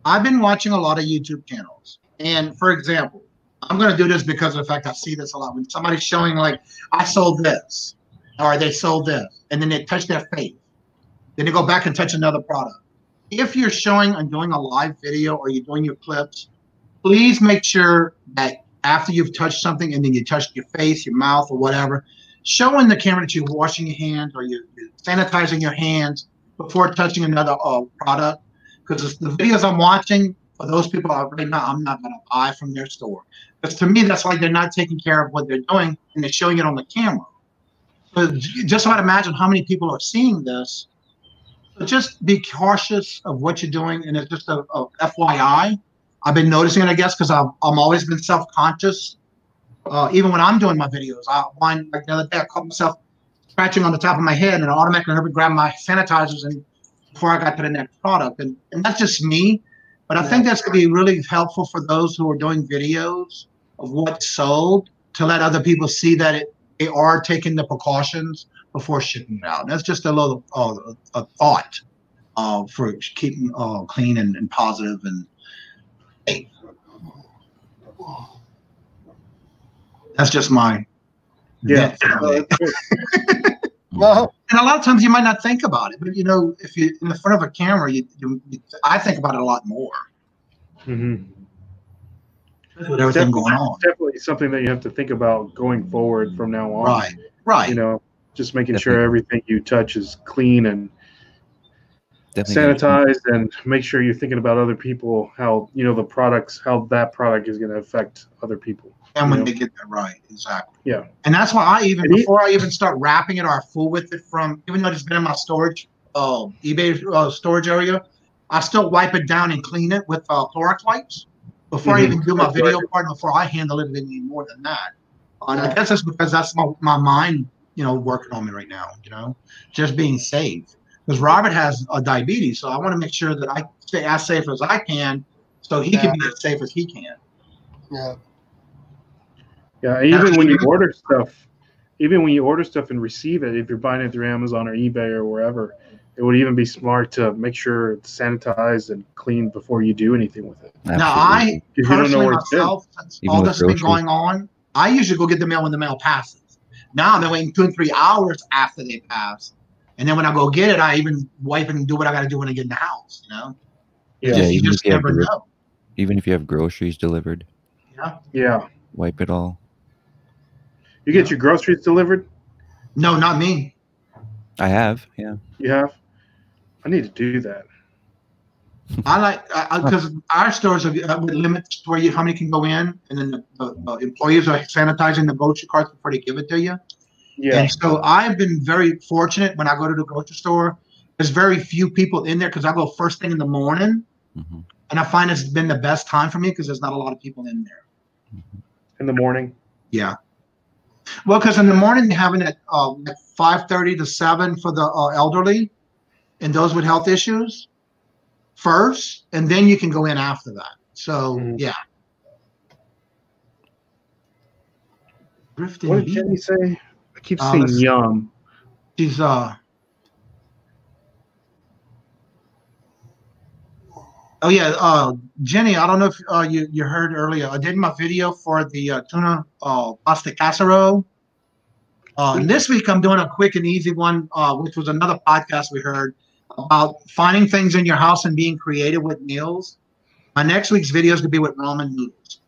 I've been watching a lot of YouTube channels. And for example, I'm going to do this because of the fact I see this a lot. When somebody's showing I sold this or they sold this and then they touch their face. Then they go back and touch another product. If you're showing and doing a live video or you're doing your clips, please make sure that after you've touched something and then you touched your face, your mouth or whatever, show in the camera that you're washing your hands or you're sanitizing your hands before touching another product, because the videos I'm watching, for those people right now, I'm not going to buy from their store. Because to me, that's like they're not taking care of what they're doing, and they're showing it on the camera. So just about imagine how many people are seeing this. So just be cautious of what you're doing, and it's just a FYI. I've been noticing it, I guess, because I'm always been self-conscious. Even when I'm doing my videos, the other day I caught myself scratching on the top of my head, and I automatically grab my sanitizers and before I got to the next product. And that's just me. But I think that's going to be really helpful for those who are doing videos of what's sold to let other people see that they are taking the precautions before shipping it out. And that's just a little a thought for keeping clean and positive and safe. That's just my Well, and a lot of times you might not think about it, but if you're in the front of a camera, I think about it a lot more. Mm-hmm. With everything going on, definitely something that you have to think about going forward from now on. Right. Just making sure everything you touch is clean and sanitized, and make sure you're thinking about other people, how how that product is going to affect other people. And when they get that right, exactly. Yeah. And that's why before I even start wrapping it or I fool with it even though it's been in my storage, eBay storage area, I still wipe it down and clean it with Clorox wipes before I even do my video part, before I handle it any more than that. And I guess that's because that's my mind, working on me right now, just being safe. Because Robert has diabetes, so I want to make sure that I stay as safe as I can so he can be as safe as he can. Yeah. Yeah, even when you order stuff and receive it, if you're buying it through Amazon or eBay or wherever, it would even be smart to make sure it's sanitized and cleaned before you do anything with it. Absolutely. Now, I personally myself, since Even all with this has been going on, I usually go get the mail when the mail passes. Now they're waiting 2 and 3 hours after they pass And then when I go get it, I even wipe and do what I got to do when I get in the house. You know. Yeah. You just never know. Even if you have groceries delivered. Yeah. Yeah. Wipe it all. You get your groceries delivered? No, not me. I have. Yeah. You have? I need to do that. I like because our stores have limits where how many can go in, and then the employees are sanitizing the grocery carts before they give it to you. Yeah. And so I've been very fortunate when I go to the grocery store. There's very few people in there because I go first thing in the morning, and I find it's been the best time for me because there's not a lot of people in there. In the morning? Yeah. Well, because in the morning they're having it like 5:30 to 7 for the elderly and those with health issues first, and then you can go in after that. So yeah. What did Jenny say? I keep seeing yum. She's oh yeah, Jenny, I don't know if you heard earlier. I did my video for the tuna pasta casserole. And this week I'm doing a quick and easy one, which was another podcast we heard about finding things in your house and being creative with meals. My next week's video is gonna be with ramen noodles.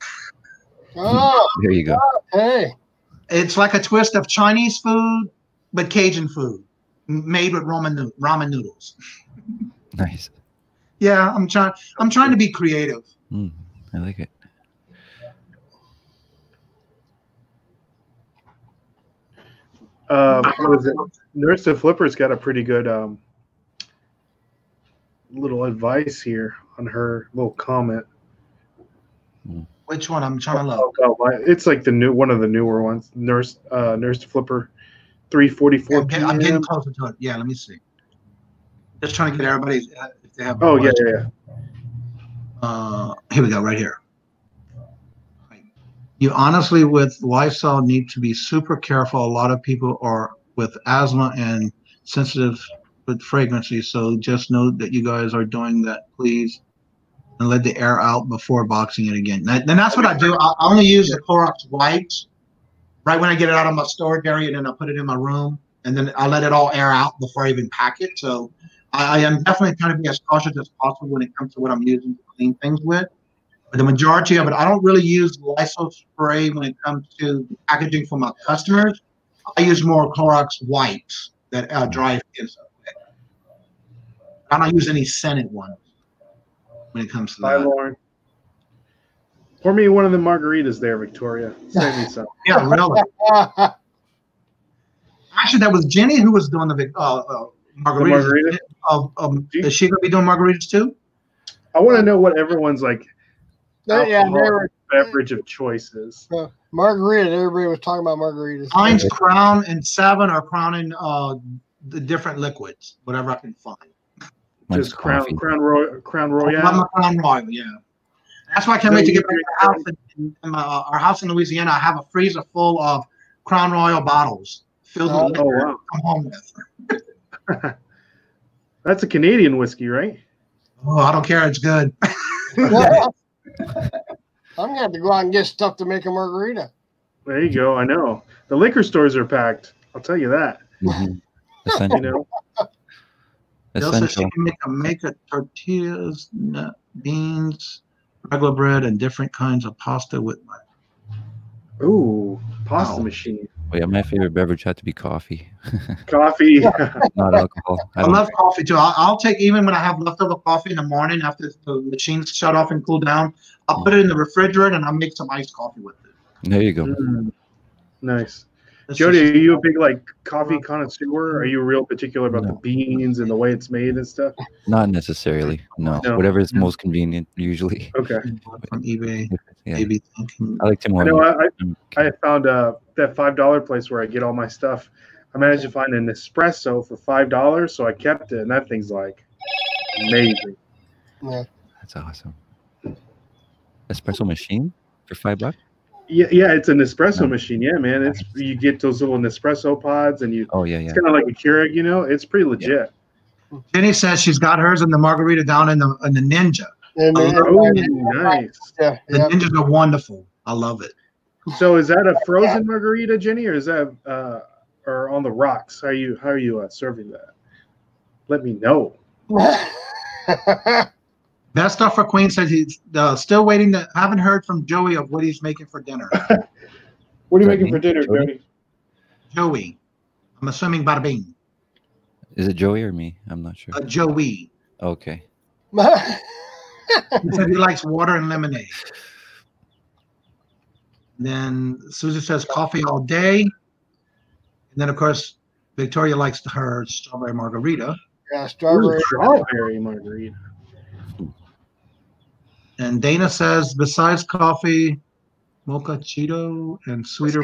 Oh, there you go. Hey, it's like a twist of Chinese food, but Cajun food made with ramen noodles. Nice. Yeah, I'm trying to be creative. I like it. What is it? Nashville Flippers got a pretty good little advice here on her little comment. Which one? I'm trying to look. It's like one of the newer ones. Nurse Flipper 3:44 p.m. I'm getting closer to it. Yeah, let me see. Just trying to get everybody if they have. Oh yeah. Here we go, right here. You honestly, with Lysol, need to be super careful. A lot of people are with asthma and sensitive with fragrances, so just know that you guys are doing that, please, and let the air out before boxing it again. And that's what I do. I only use the Clorox wipes right when I get it out of my storage area, and then I put it in my room, and then I let it all air out before I even pack it. So I am definitely trying to be as cautious as possible when it comes to what I'm using to clean things with. But the majority of it, I don't really use Lysol spray when it comes to packaging for my customers. I use more Clorox wipes that dry skin stuff. I don't use any scented ones when it comes to that. Hi, Lauren. Pour me one of the margaritas there, Victoria. Save me some. Yeah, really. Actually, that was Jenny who was doing the margaritas. Is she going to be doing margaritas too? I want to know what everyone's like. Beverage of choices. Margarita. Everybody was talking about margaritas. Mine's Crown and 7 or Crown and the different liquids, whatever I can find. Just Crown Royal. Crown Royal, yeah. That's why I can't wait to get back to the house. In our house in Louisiana, I have a freezer full of Crown Royal bottles filled with liquor. Wow. Come home with. That's a Canadian whiskey, right? Oh, I don't care. It's good. I'm gonna have to go out and get stuff to make a margarita. There you go. I know the liquor stores are packed. I'll tell you that. Essential. You know. Essential. She can make a tortillas, beans, regular bread, and different kinds of pasta with my. Ooh, pasta machine. Oh, yeah, my favorite beverage had to be coffee. Coffee. Not alcohol. I love coffee too. I'll take, even when I have leftover coffee in the morning after the machines shut off and cool down, I'll put it in the refrigerator and I'll make some iced coffee with it. There you go. Nice. Jody, are you a big coffee connoisseur? Are you real particular about the beans and the way it's made and stuff? Not necessarily. No. Whatever is most convenient, usually. Okay. From eBay. Yeah. Maybe. I like to more. I found that $5 place where I get all my stuff. I managed to find an espresso for $5, so I kept it, and that thing's amazing. Yeah. That's awesome. Espresso machine for $5? Yeah, it's an espresso machine. Yeah, man. You get those little Nespresso pods, and you. Oh yeah. It's kind of like a Keurig, It's pretty legit. Yeah. Jenny says she's got hers in the margarita down in the Ninja. Nice. Yeah, the Ninjas are wonderful. I love it. So is that a frozen margarita, Jenny, or is that or on the rocks? How are you serving that? let me know. Best stuff for Queen says he's still waiting. Haven't heard from Joey of what he's making for dinner. What are you making for dinner, Jody? Joey. I'm assuming bada bing. Is it Joey or me? I'm not sure. Joey. Okay. He said he likes water and lemonade. Then Susie says coffee all day. And then, of course, Victoria likes her strawberry margarita. Yeah, strawberry margarita. And Dana says, besides coffee, mocha Cheeto and sweeter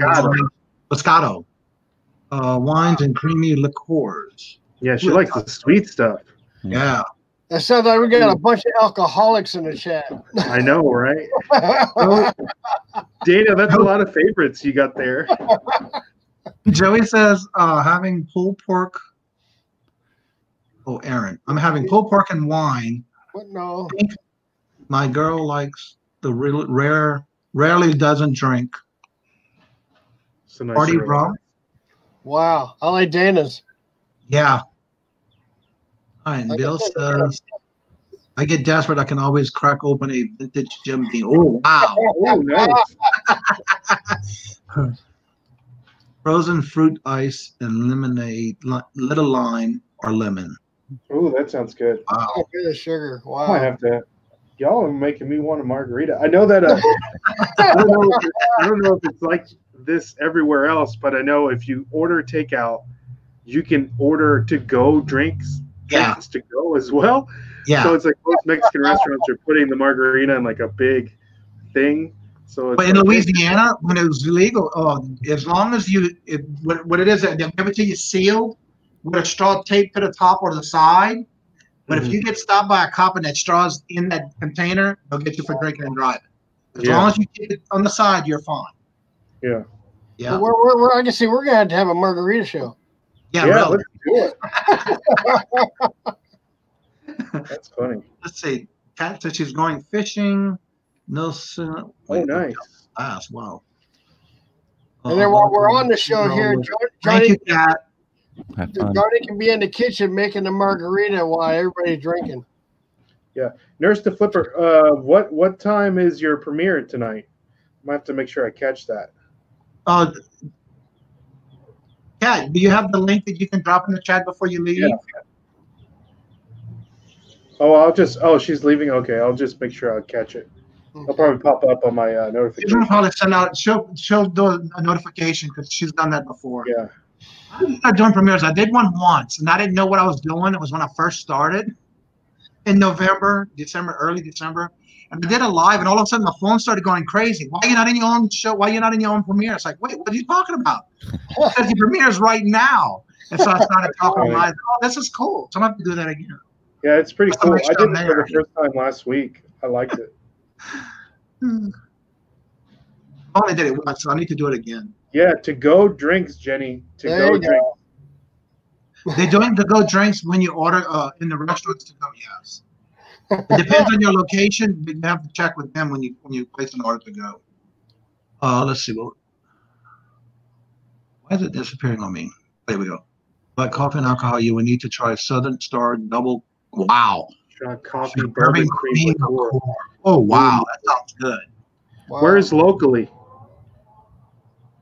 Moscato, wines and creamy liqueurs. Yeah, she likes the sweet stuff. Yeah. That sounds like we got a bunch of alcoholics in the chat. I know, right? Dana, that's a lot of favorites you got there. Joey says, having pulled pork. Oh, Aaron, I'm having pulled pork and wine. What? No. My girl likes the rarely doesn't drink. Nice Party rum. Wow, I like Dana's. Yeah. All right, and Bill says, I get desperate. I can always crack open a vintage Jim Beam. Oh, wow. Oh, nice. Frozen fruit ice and lemonade, little lime or lemon. Oh, that sounds good. Wow. Oh, bit of sugar. Wow. I might have to. Y'all are making me want a margarita. I know that. I don't know if it's like this everywhere else, but I know if you order takeout, you can order to-go drinks to go as well. Yeah. So it's like most Mexican restaurants are putting the margarita in like a big thing. So it's but in Louisiana, when it was legal, as long as what it is, they give it to you sealed with a straw taped to the top or the side. But if you get stopped by a cop and that straw's in that container, they'll get you for drinking and driving. As long as you keep it on the side, you're fine. Yeah. Yeah. Well, I can see we're gonna have to have a margarita show. Yeah, really. Let's do it. That's funny. Let's see. Kat says she's going fishing. Nelson. Nice. Wow. And then while we're on the show here, Thank you, Kat. Jody can be in the kitchen making the margarita while everybody's drinking. Yeah. Nurse the Flipper, what time is your premiere tonight? I might have to make sure I catch that. Kat, do you have the link that you can drop in the chat before you leave? Yeah. She's leaving? Okay, I'll just make sure I'll catch it. I'll probably pop up on my notification. She'll probably send out, she'll do a notification because she's done that before. Yeah. I'm not doing premieres. I did one once, and I didn't know what I was doing. It was when I first started in November, early December. And I did a live, and all of a sudden, my phone started going crazy. Why are you not in your own show? Why are you not in your own premiere? It's like, wait, what are you talking about? Because the premiere is right now. And so I started talking live. Oh, this is cool. So I'm going to have to do that again. Yeah, it's pretty cool. I did it for the first time last week. I liked it. I only did it once, so I need to do it again. Yeah, to-go drinks, Jenny. To-go drinks. They're doing to-go drinks when you order in the restaurants to go, yes. It depends on your location. But you have to check with them when you place an order to go. Let's see. Why is it disappearing on me? There we go. But coffee and alcohol, you will need to try Southern Star Double. Wow. Try coffee, bourbon cream liqueur. Oh, wow. That sounds good. Wow. Where is locally?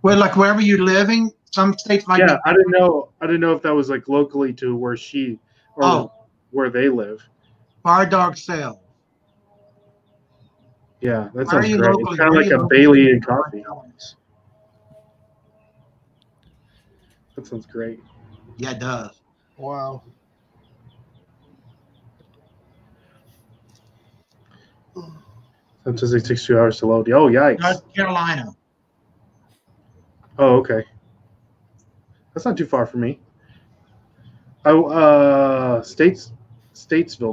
Well, like wherever you're living, some states might. Yeah, I didn't know if that was like locally to where where they live. Bar Dog Sale. Yeah, that sounds great. Locally? It's kind of like a Bailey and coffee. That sounds great. Yeah, it does. Wow. Sometimes it takes 2 hours to load. Oh, yikes. North Carolina. Oh, okay. That's not too far from me. Statesville,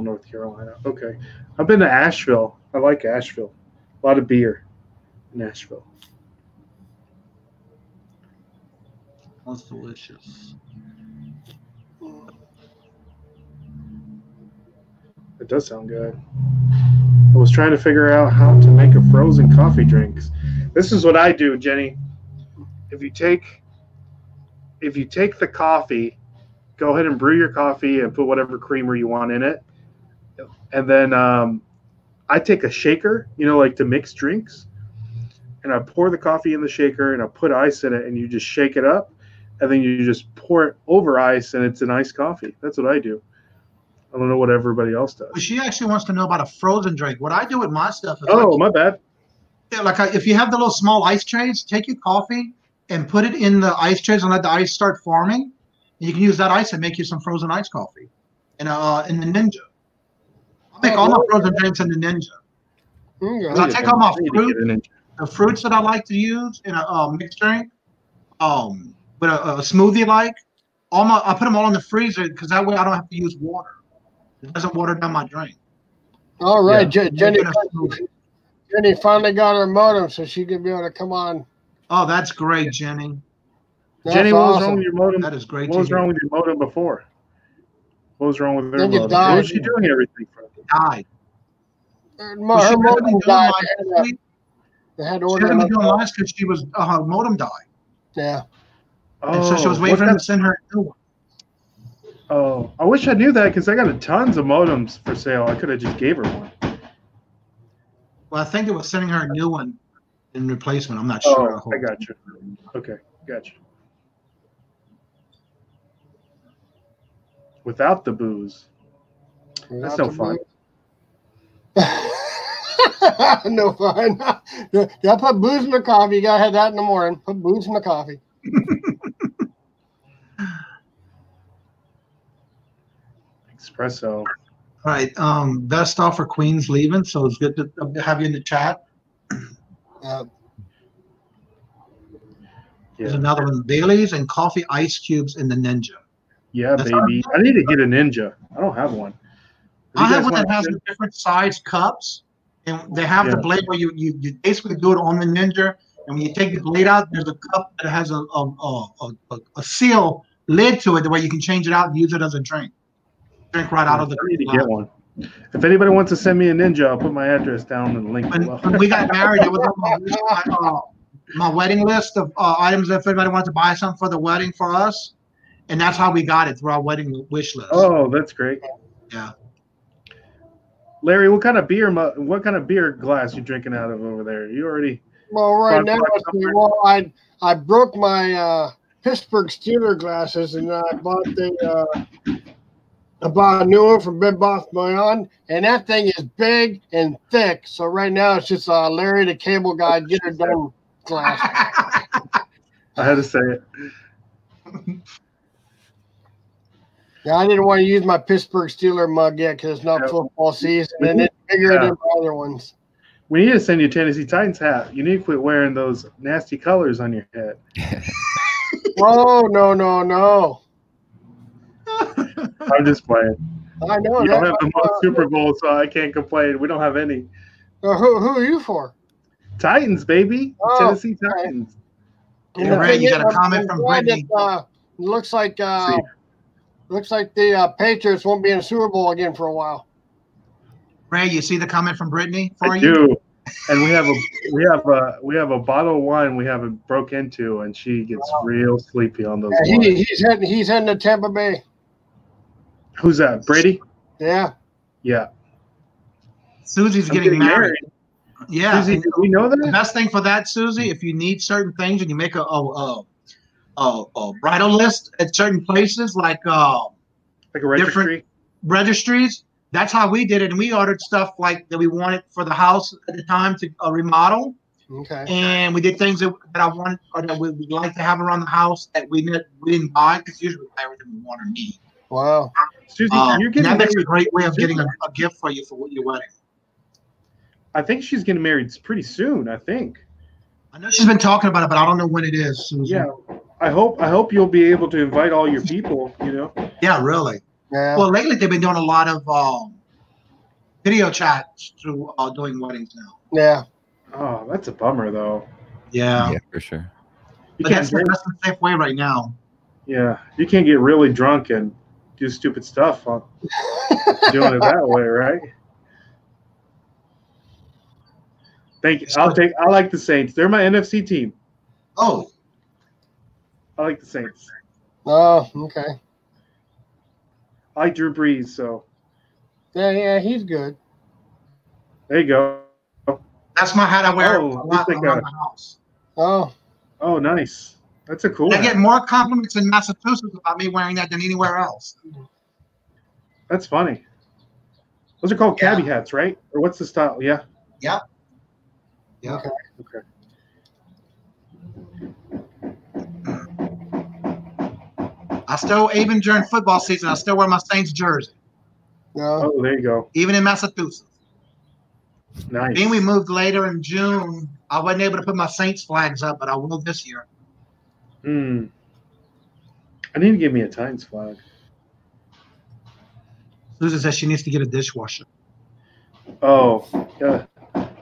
North Carolina. Okay. I've been to Asheville. I like Asheville. A lot of beer in Asheville. That's delicious. It does sound good. I was trying to figure out how to make a frozen coffee drinks. This is what I do, Jenny. If you take the coffee, go ahead and brew your coffee and put whatever creamer you want in it. And then I take a shaker, like to mix drinks, and I pour the coffee in the shaker and I put ice in it, and you just shake it up, and then you just pour it over ice, and it's an iced coffee. That's what I do. I don't know what everybody else does. Well, she actually wants to know about a frozen drink. What I do with my stuff is my bad. If you have the little small ice trays, take your coffee and put it in the ice trays and let the ice start forming. And you can use that ice and make you some frozen iced coffee in the Ninja. I'll make all my frozen drinks in the Ninja. I take all my fruit, the fruits that I like to use in a mixed drink, with a smoothie I put them all in the freezer because that way I don't have to use water. It doesn't water down my drink. All right, yeah. Jenny finally got her modem, so she can be able to come on. Oh, that's great, Jenny. Jenny, what was wrong with your modem? That is great. What was wrong with your modem before? What was wrong with her modem? Died. What was she doing everything from? It died. Her modem died. They had to order she doing last because she was her modem died. Yeah. And so she was waiting for him to send her a new one. Oh, I wish I knew that because I got tons of modems for sale. I could have just gave her one. Well, I think it was sending her a new one in replacement. I'm not sure. Oh, I got you. Okay, got you. Without the booze. That's no fun. No fun. You gotta put booze in the coffee. You gotta have that in the morning. Put booze in the coffee. Espresso. All right. Best offer Queen's leaving, so it's good to have you in the chat. There's another one. Bailey's and coffee ice cubes in the Ninja. Yeah, that's baby. I need to get a Ninja. I don't have one. I have one that has the different size cups, and they have the blade where you basically do it on the Ninja, and when you take the blade out, there's a cup that has a seal lid to it, the way you can change it out and use it as a drink. Drink right out of the. I need to get one. If anybody wants to send me a Ninja, I'll put my address down in the link below. When we got married, it was on my wedding list of items if anybody wanted to buy something for the wedding for us, and that's how we got it through our wedding wish list. Oh, that's great. Yeah. Larry, what kind of beer glass you drinking out of over there? You already. Well, right now, I broke my Pittsburgh Steeler glasses, and I bought a new one from Bed Bath & Beyond, and that thing is big and thick. So right now it's just Larry the Cable Guy, get her done glass. I had to say it. Yeah, I didn't want to use my Pittsburgh Steeler mug yet because it's not football season, and it's bigger than my other ones. We need to send you a Tennessee Titans hat. You need to quit wearing those nasty colors on your head. Oh, no. I'm just playing. I know. You don't have the most Super Bowl, so I can't complain. We don't have any. Who are you for? Titans, baby. Tennessee Titans. Yeah, Ray, you got a comment from Brittany. Looks like the Patriots won't be in the Super Bowl again for a while. Ray, you see the comment from Brittany for I you? do. And we have a bottle of wine we haven't broke into, and she gets real sleepy on those. Yeah, he's heading to Tampa Bay. Who's that? Brady? Yeah. Yeah. Susie's getting married. Yeah. Susie, do we know that? The best thing for that, Susie, if you need certain things and you make a bridal list at certain places, like a registry, registries. That's how we did it, and we ordered stuff like that we wanted for the house at the time to remodel. Okay. And we did things that I want or that we'd like to have around the house that we didn't buy because usually we buy everything we want or need. Wow. Susie, you're getting that makes a great way of getting a gift for you for your wedding. I think she's getting married pretty soon. I think. I know she's been talking about it, but I don't know when it is, Susie. Yeah. I hope you'll be able to invite all your people. Yeah, really. Yeah. Well, lately they've been doing a lot of video chats through doing weddings now. Yeah. Oh, that's a bummer, though. Yeah. Yeah, for sure. But that's the safe way right now. Yeah, you can't get really drunk and do stupid stuff on doing it that way, right? Thank you. I like the Saints. They're my NFC team. Oh. I like the Saints. Oh, okay. I like Drew Brees, so Yeah, he's good. there you go. That's my hat I wear a Oh, lot it's like around the house. Oh, oh, nice. That's a cool And I hat. get more compliments in Massachusetts about me wearing that than anywhere else. That's funny. Those are called cabbie hats, right? Or what's the style? Yeah. Yep. Yeah. okay. Okay. I still, even during football season, I still wear my Saints jersey, No. Oh, there you go. even in Massachusetts. Nice. Then we moved later in June. I wasn't able to put my Saints flags up, but I will this year. Hmm. I need to give me a Titans flag. Susan says she needs to get a dishwasher. Oh, yeah.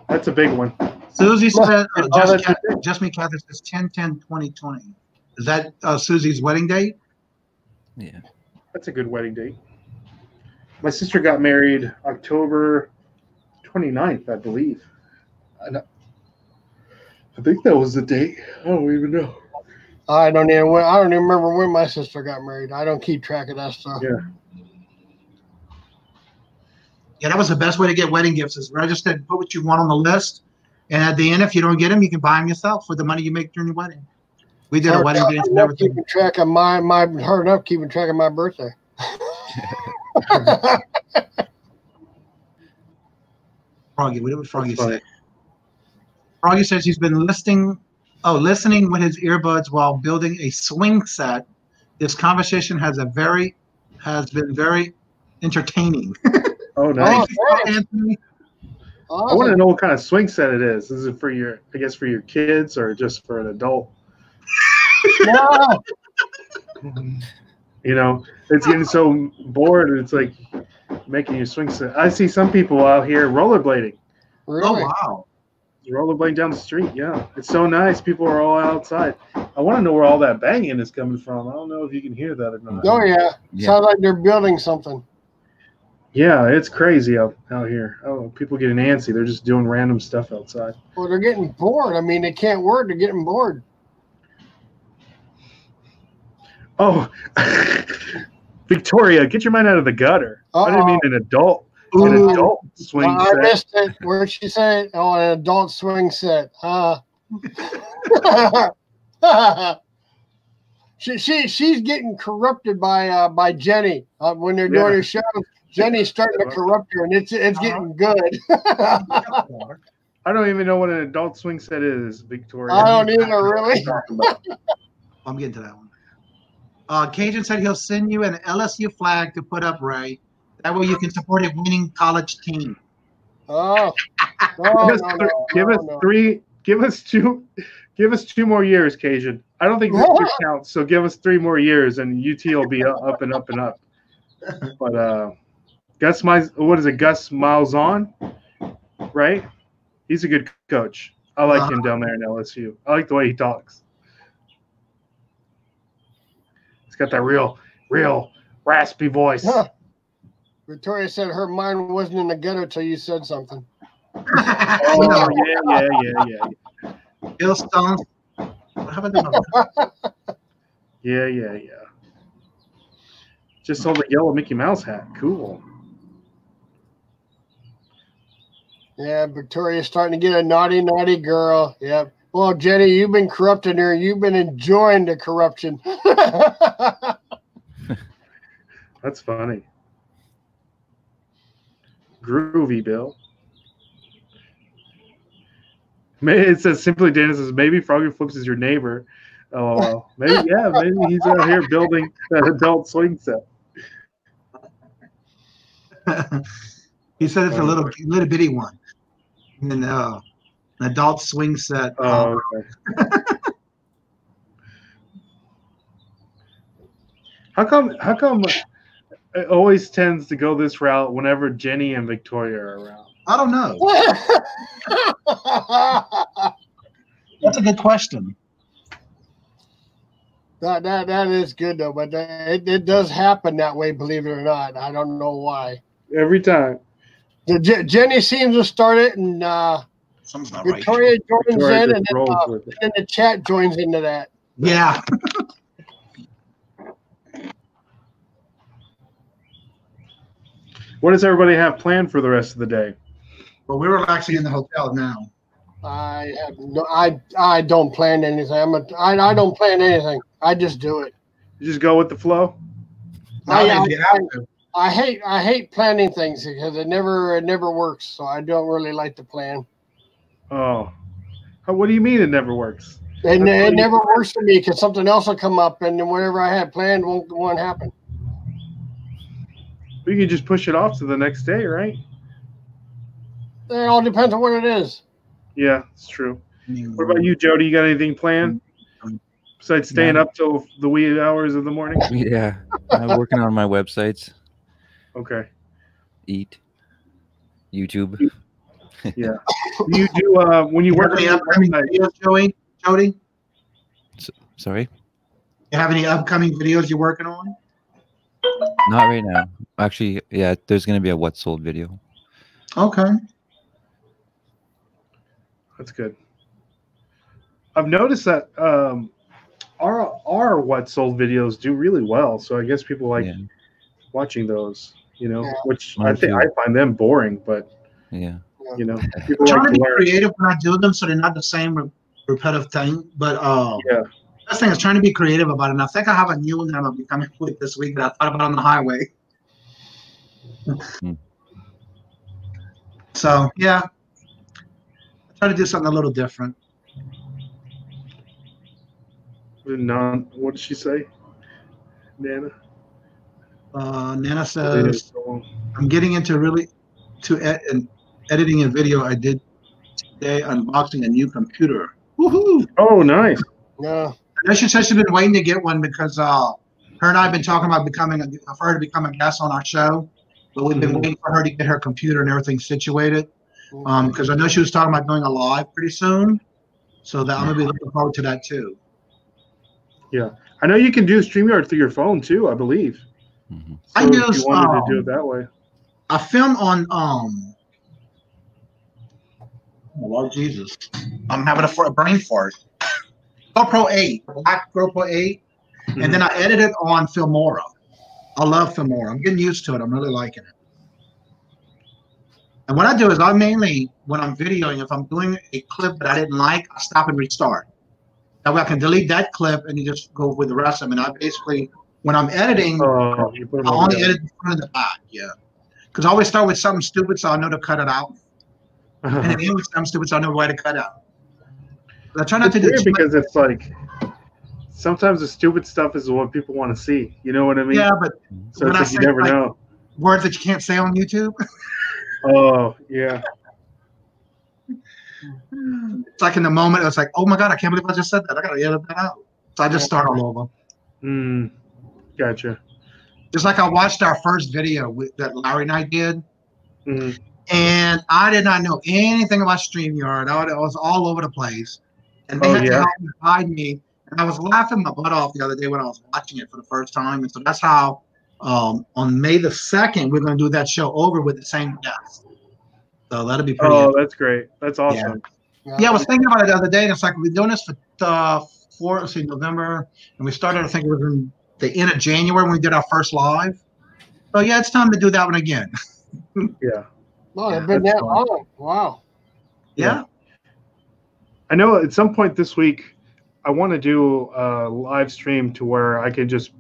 That's a big one. Susie said, that's just me, Catherine says 10/10/2020. Is that Susie's wedding date? Yeah. That's a good wedding date. My sister got married October 29th, I believe. I think that was the date. I don't even know. I don't even remember when my sister got married. I don't keep track of that stuff. Yeah. Yeah, that was the best way to get wedding gifts is register and put what you want on the list. And at the end, if you don't get them, you can buy them yourself with the money you make during your wedding. We did a wedding dance and everything. Keeping track of hard enough keeping track of my birthday. Froggy, what did Froggy say? Froggy says he's been listening with his earbuds while building a swing set. This conversation has been very entertaining. Oh, nice. Anthony. Awesome. I want to know what kind of swing set it is. Is it for your kids or just for an adult? No. You know, it's getting so bored. It's like making your swing set. I see some people out here rollerblading. Really? Oh, wow. Rollerblading down the street. Yeah, it's so nice. People are all outside. I want to know where all that banging is coming from. I don't know if you can hear that or not. Oh, yeah. Sounds like they're building something. Yeah, it's crazy out here. Oh, people getting antsy. They're just doing random stuff outside. Well, they're getting bored. I mean, they can't work. They're getting bored. Oh, Victoria, get your mind out of the gutter. I didn't mean an adult swing I set. missed it. Where'd she say it? Oh, an adult swing set. She's getting corrupted by Jenny when they're doing her show. Jenny's starting to corrupt her, and it's getting good. I don't even know what an adult swing set is, Victoria. I don't either, really. I'm getting to that one. Kajun said he'll send you an LSU flag to put up, Ray. That way you can support a winning college team. Oh, Give us two more years, Kajun. I don't think this counts. So give us 3 more years, and UT will be up and up and up. But Gus Malzahn, right? He's a good coach. I like him down there in LSU. I like the way he talks. He's got that real raspy voice. Victoria said her mind wasn't in the gutter till you said something. Oh, yeah. Bill Stones. What happened to him? Yeah. Just sold a yellow Mickey Mouse hat. Cool. Yeah, Victoria's starting to get a naughty girl. Yep. Well, Jenny, you've been corrupting her. You've been enjoying the corruption. That's funny. Groovy, Bill. It says Simply Dana says maybe Froggy Flips is your neighbor. Oh, maybe he's out here building that adult swing set. He said it's a little bitty one. And an adult swing set. Oh, okay. How come it always tends to go this route whenever Jenny and Victoria are around? I don't know. That's a good question. That is good though, but it does happen that way. Believe it or not, I don't know why. Every time. Jenny seems to start it, and Victoria joins in, and then the chat joins into that. Yeah. What does everybody have planned for the rest of the day? Well, we're relaxing in the hotel now. I have no, I don't plan anything. I don't plan anything. I just do it. You just go with the flow? I hate planning things because it never works. So I don't really like to plan. Oh, what do you mean it never works? It never works for me because something else will come up, and then whatever I had planned won't happen. You can just push it off to the next day, right? It all depends on what it is. Yeah, it's true. What about you, Jody? You got anything planned besides staying up till the wee hours of the morning? Yeah, I'm working on my websites. Okay. Eat. YouTube. Yeah. Do you do when you work on the upcoming videos, Jody? Sorry? You have any upcoming videos you're working on? Not right now. Actually, yeah, there's going to be a what sold video. Okay. That's good. I've noticed that our what sold videos do really well, so I guess people like watching those. You know, which I find them boring, but yeah, you know, people trying to be creative when I do them, so they're not the same repetitive thing. But yeah, best thing is trying to be creative about it. And I think I have a new one that I'm gonna be coming with this week that I thought about on the highway. So yeah. Try to do something a little different. What did she say, Nana? Nana says, "I'm getting into editing a video I did today, unboxing a new computer." Woohoo! Oh, nice. Yeah. And she says she's been waiting to get one because her and I have been talking about for her to become a guest on our show, but we've been waiting for her to get her computer and everything situated. Because I know she was talking about doing a live pretty soon, so that I'm gonna be looking forward to that too. Yeah, I know you can do StreamYard through your phone too, I believe. Mm-hmm. So I use. If you wanted to do it that way. I film on oh Lord Jesus, I'm having a brain fart. GoPro 8, black GoPro 8, and then I edit it on Filmora. I love Filmora. I'm getting used to it. I'm really liking it. And what I do is I mainly, when I'm videoing, if I'm doing a clip that I didn't like, I stop and restart. That way I can delete that clip and you just go with the rest of them. And I basically, when I'm editing, I only edit the front and the back, Because I always start with something stupid so I know to cut it out. And then end with something stupid so I know where to cut out. But I try not to do because it's like, sometimes the stupid stuff is what people want to see. You know what I mean? Yeah, but so it's like you never know. Words that you can't say on YouTube. Oh, yeah. It's like in the moment, it's like, oh my God, I can't believe I just said that. I got to edit that out. So I just start all over. Gotcha. Just like I watched our first video that Larry and I did. And I did not know anything about StreamYard. I was all over the place. And they had to help me guide me. And I was laughing my butt off the other day when I was watching it for the first time. And so that's how on May the 2nd, we're going to do that show over with the same guest. So that'll be pretty interesting. That's great. That's awesome. Yeah, I was thinking about it the other day, and it's like we're doing this for November, and we started, I think it was in the end of January when we did our first live. So yeah, it's time to do that one again. Yeah. Well, it's been that long. Wow. Yeah. I know at some point this week, I want to do a live stream to where I can just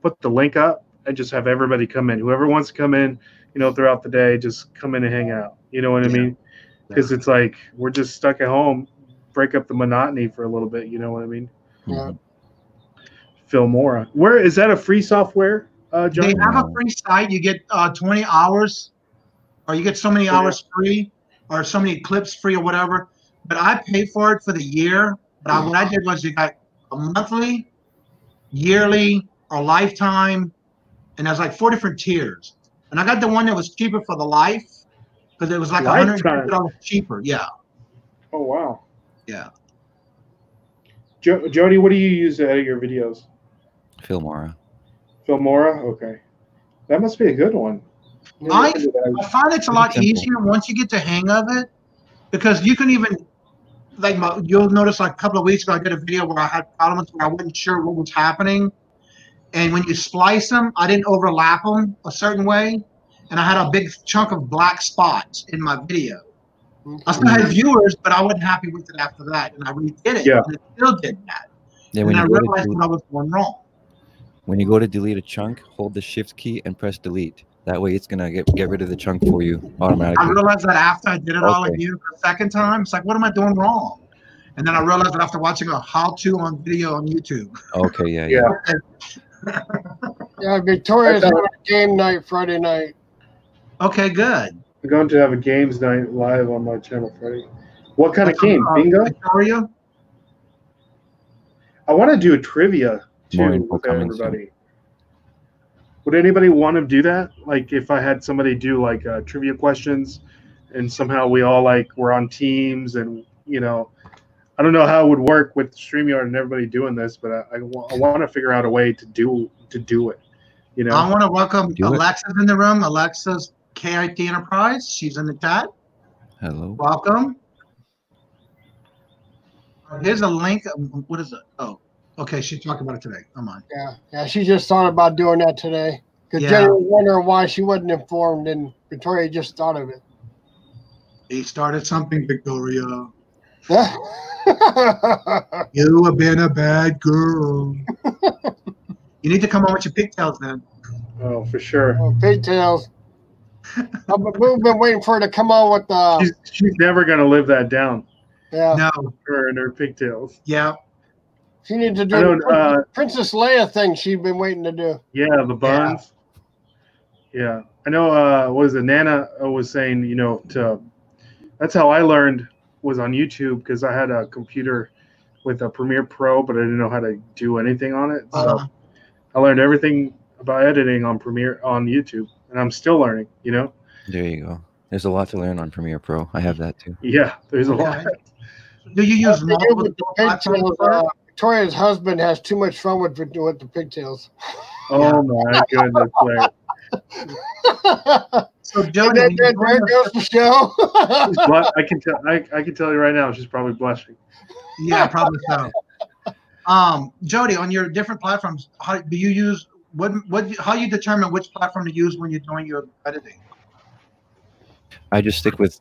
put the link up and just have everybody come in. Whoever wants to come in, throughout the day, just come in and hang out. You know what I mean? Because it's like we're just stuck at home, break up the monotony for a little bit. You know what I mean? Yeah. Filmora. Where is that a free software, John? They have a free site. You get 20 hours, or you get so many hours free, or so many clips free, or whatever. But I paid for it for the year. But what I did was you got a monthly, yearly, or lifetime, and there's like 4 different tiers. And I got the one that was cheaper for the life because it was like $150 cheaper. Yeah. Oh wow. Yeah. Jody, what do you use to edit your videos? Filmora. Filmora? Okay. That must be a good one. I find it's a lot easier once you get the hang of it, because you can even, like, you'll notice like a couple of weeks ago I did a video where I had problems where I wasn't sure what was happening. And when you splice them, I didn't overlap them a certain way. and I had a big chunk of black spots in my video. I still had viewers, but I wasn't happy with it after that, and I redid it, and it still did that. Yeah, and I realized what I was going wrong. When you go to delete a chunk, hold the Shift key and press delete. That way, it's gonna get rid of the chunk for you automatically. I realized that after I did it all again for the second time. It's like, what am I doing wrong? And then I realized that after watching a how-to on video on YouTube. Okay, yeah. Yeah, Victoria's having a game night Friday night. Okay, good. We're going to have a games night live on my channel Friday. What kind of game? Bingo? Victoria? I want to do a trivia too with everybody. Would anybody want to do that? Like if I had somebody do like trivia questions and somehow we all like were on teams and, you know, I don't know how it would work with StreamYard and everybody doing this, but I want to figure out a way to do it. You know, I want to welcome Alexa's in the room. Alexa's KIT Enterprise. She's in the chat. Hello. Welcome. Here's a link. What is it? Oh, okay. She talked about it today. Come on. Yeah. She just thought about doing that today because Jenny was wondering why she wasn't informed, and Victoria just thought of it. He started something, Victoria. Yeah. You have been a bad girl. You need to come on with your pigtails then. Oh, for sure. Oh, pigtails. We've been waiting for her to come on with the. She's never gonna live that down. Yeah. No. Her and her pigtails. Yeah. She needs to do the Princess Leia thing she's been waiting to do. Yeah, the buns. Yeah. I know. What is it? Nana was saying, you know, that's how I learned was on YouTube because I had a computer with a Premiere Pro, but I didn't know how to do anything on it. So I learned everything about editing on YouTube, and I'm still learning. You know. There you go. There's a lot to learn on Premiere Pro. I have that too. Yeah, there's a lot. Do you use multiple pigtails? Victoria's husband has too much fun with the pigtails. Oh my goodness, Claire. So Jody, there goes the show. I can tell you right now, she's probably blushing. Yeah, probably so. Jody, on your different platforms, how do you use how you determine which platform to use when you're doing your editing? I just stick with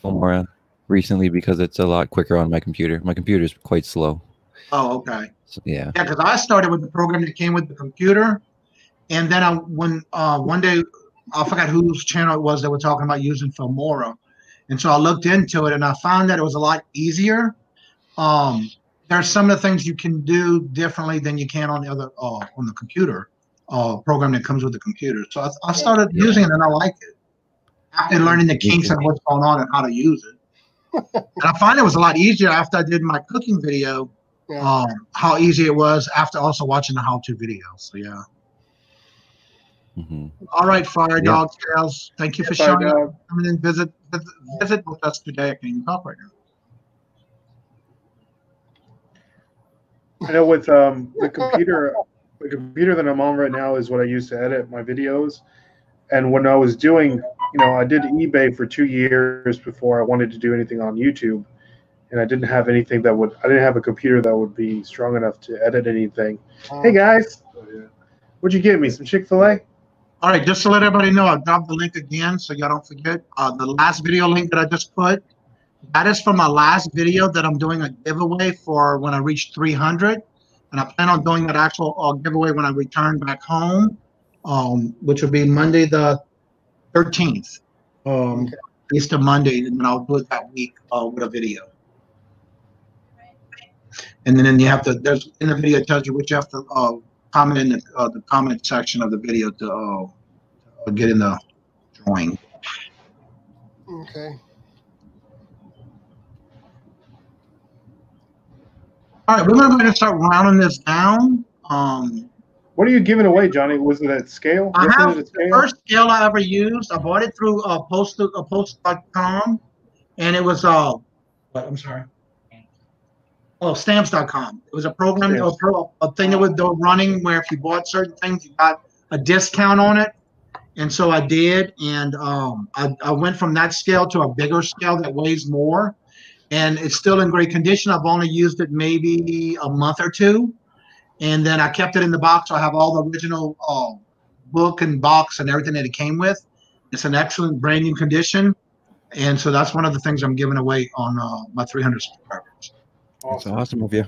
Filmora recently because it's a lot quicker on my computer. My computer is quite slow. Oh, okay. So, yeah. Yeah, because I started with the program that came with the computer, and then one day I forgot whose channel it was that were talking about using Filmora, and so I looked into it and I found that it was a lot easier. There's some of the things you can do differently than you can on the other on the computer program that comes with the computer. So I started using it and I like it after learning the kinks of what's going on and how to use it. And I find it was a lot easier after I did my cooking video. How easy it was after also watching the how-to video. So yeah. All right, Fire Dog Tales. Thank you for showing up, coming and visit with us today at Can Talk right now. I know with the computer that I'm on right now is what I use to edit my videos. And when I was doing, you know, I did eBay for 2 years before I wanted to do anything on YouTube. And I didn't have anything I didn't have a computer that would be strong enough to edit anything. Hey guys, what'd you get me? Some Chick-fil-A? All right, just to let everybody know, I'll drop the link again so y'all don't forget. The last video link that I just put, that is from my last video that I'm doing a giveaway for when I reach 300. And I plan on doing that actual giveaway when I return back home, which will be Monday the 13th. Easter Monday, and then I'll do it that week with a video. And then you have to, there's in the video it tells you what you have to comment in the comment section of the video to get in the drawing. Okay. All right, we're going to start rounding this down. What are you giving away, Johnny? Was it at scale? I have the first scale I ever used. I bought it through post.com, and it was I'm sorry. Oh, stamps.com. It was a program, a thing that was running where if you bought certain things, you got a discount on it. And so I did, and I went from that scale to a bigger scale that weighs more, and it's still in great condition. I've only used it maybe a month or two, and then I kept it in the box. So I have all the original book and box and everything that it came with. It's an excellent brand new condition. And so that's one of the things I'm giving away on my 300 subscribers. That's awesome of you.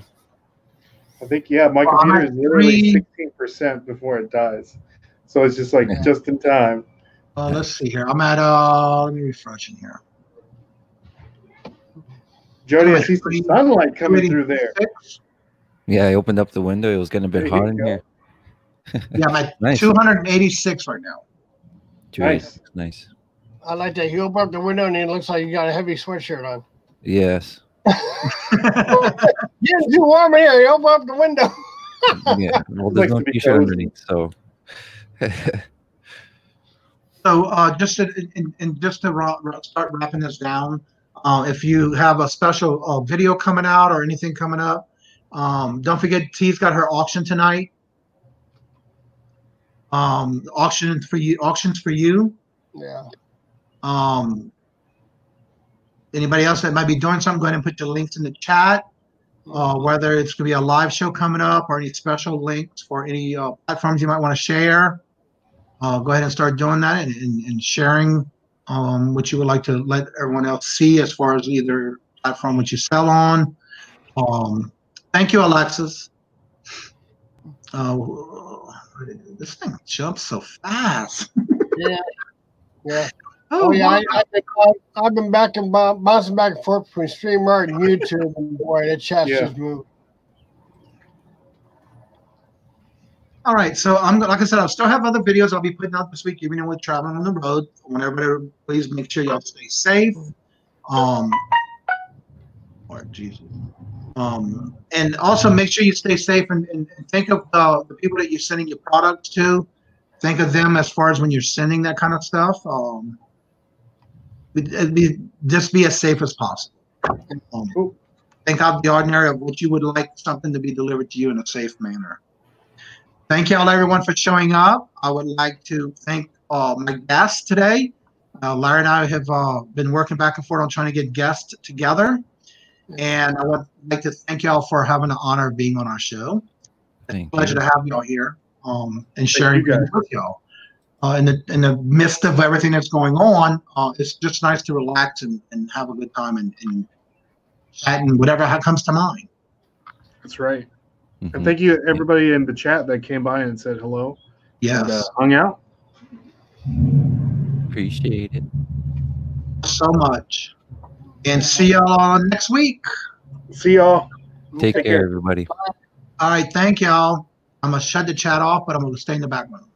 I think, yeah, my computer is literally 16% before it dies. So it's just like just in time. Let's see here. I'm at, let me refresh in here. Jody, I see some sunlight coming through there. Yeah, I opened up the window. It was getting a bit hot in here. Yeah, I'm at 286 right now. Nice. I like that. You open up the window and it looks like you got a heavy sweatshirt on. Yes. It's too warm in here. You open up the window. Yeah. Well, there's no t-shirt underneath, so. So just to start wrapping this down, if you have a special video coming out or anything coming up, don't forget T's got her auction tonight. Auctions for you. Yeah. Anybody else that might be doing something, go ahead and put your links in the chat. Whether it's going to be a live show coming up or any special links for any platforms you might want to share. Go ahead and start doing that and sharing what you would like to let everyone else see as far as either platform which you sell on. Thank you, Alexis. This thing jumps so fast. Yeah. Oh yeah, wow. I've been bouncing back and forth between StreamYard and YouTube, and boy, that chat's just moved. All right, so like I said, I'll still have other videos I'll be putting out this week, even with traveling on the road. Whenever, please make sure y'all stay safe. Lord Jesus. And also make sure you stay safe and think of the people that you're sending your products to. Think of them as far as when you're sending that kind of stuff. Just be as safe as possible. Think out the ordinary of what you would like something to be delivered to you in a safe manner. Thank you all, everyone, for showing up. I would like to thank my guests today. Larry and I have been working back and forth on trying to get guests together. And I would like to thank y'all for having the honor of being on our show. It's a pleasure to have y'all here and sharing with y'all. In the midst of everything that's going on, it's just nice to relax and have a good time and chat and whatever comes to mind. That's right. And thank you everybody in the chat that came by and said hello. Yes. And hung out. Appreciate it so much. And see y'all next week. See y'all. Take care, everybody. All right. Thank y'all. I'm going to shut the chat off, but I'm going to stay in the background.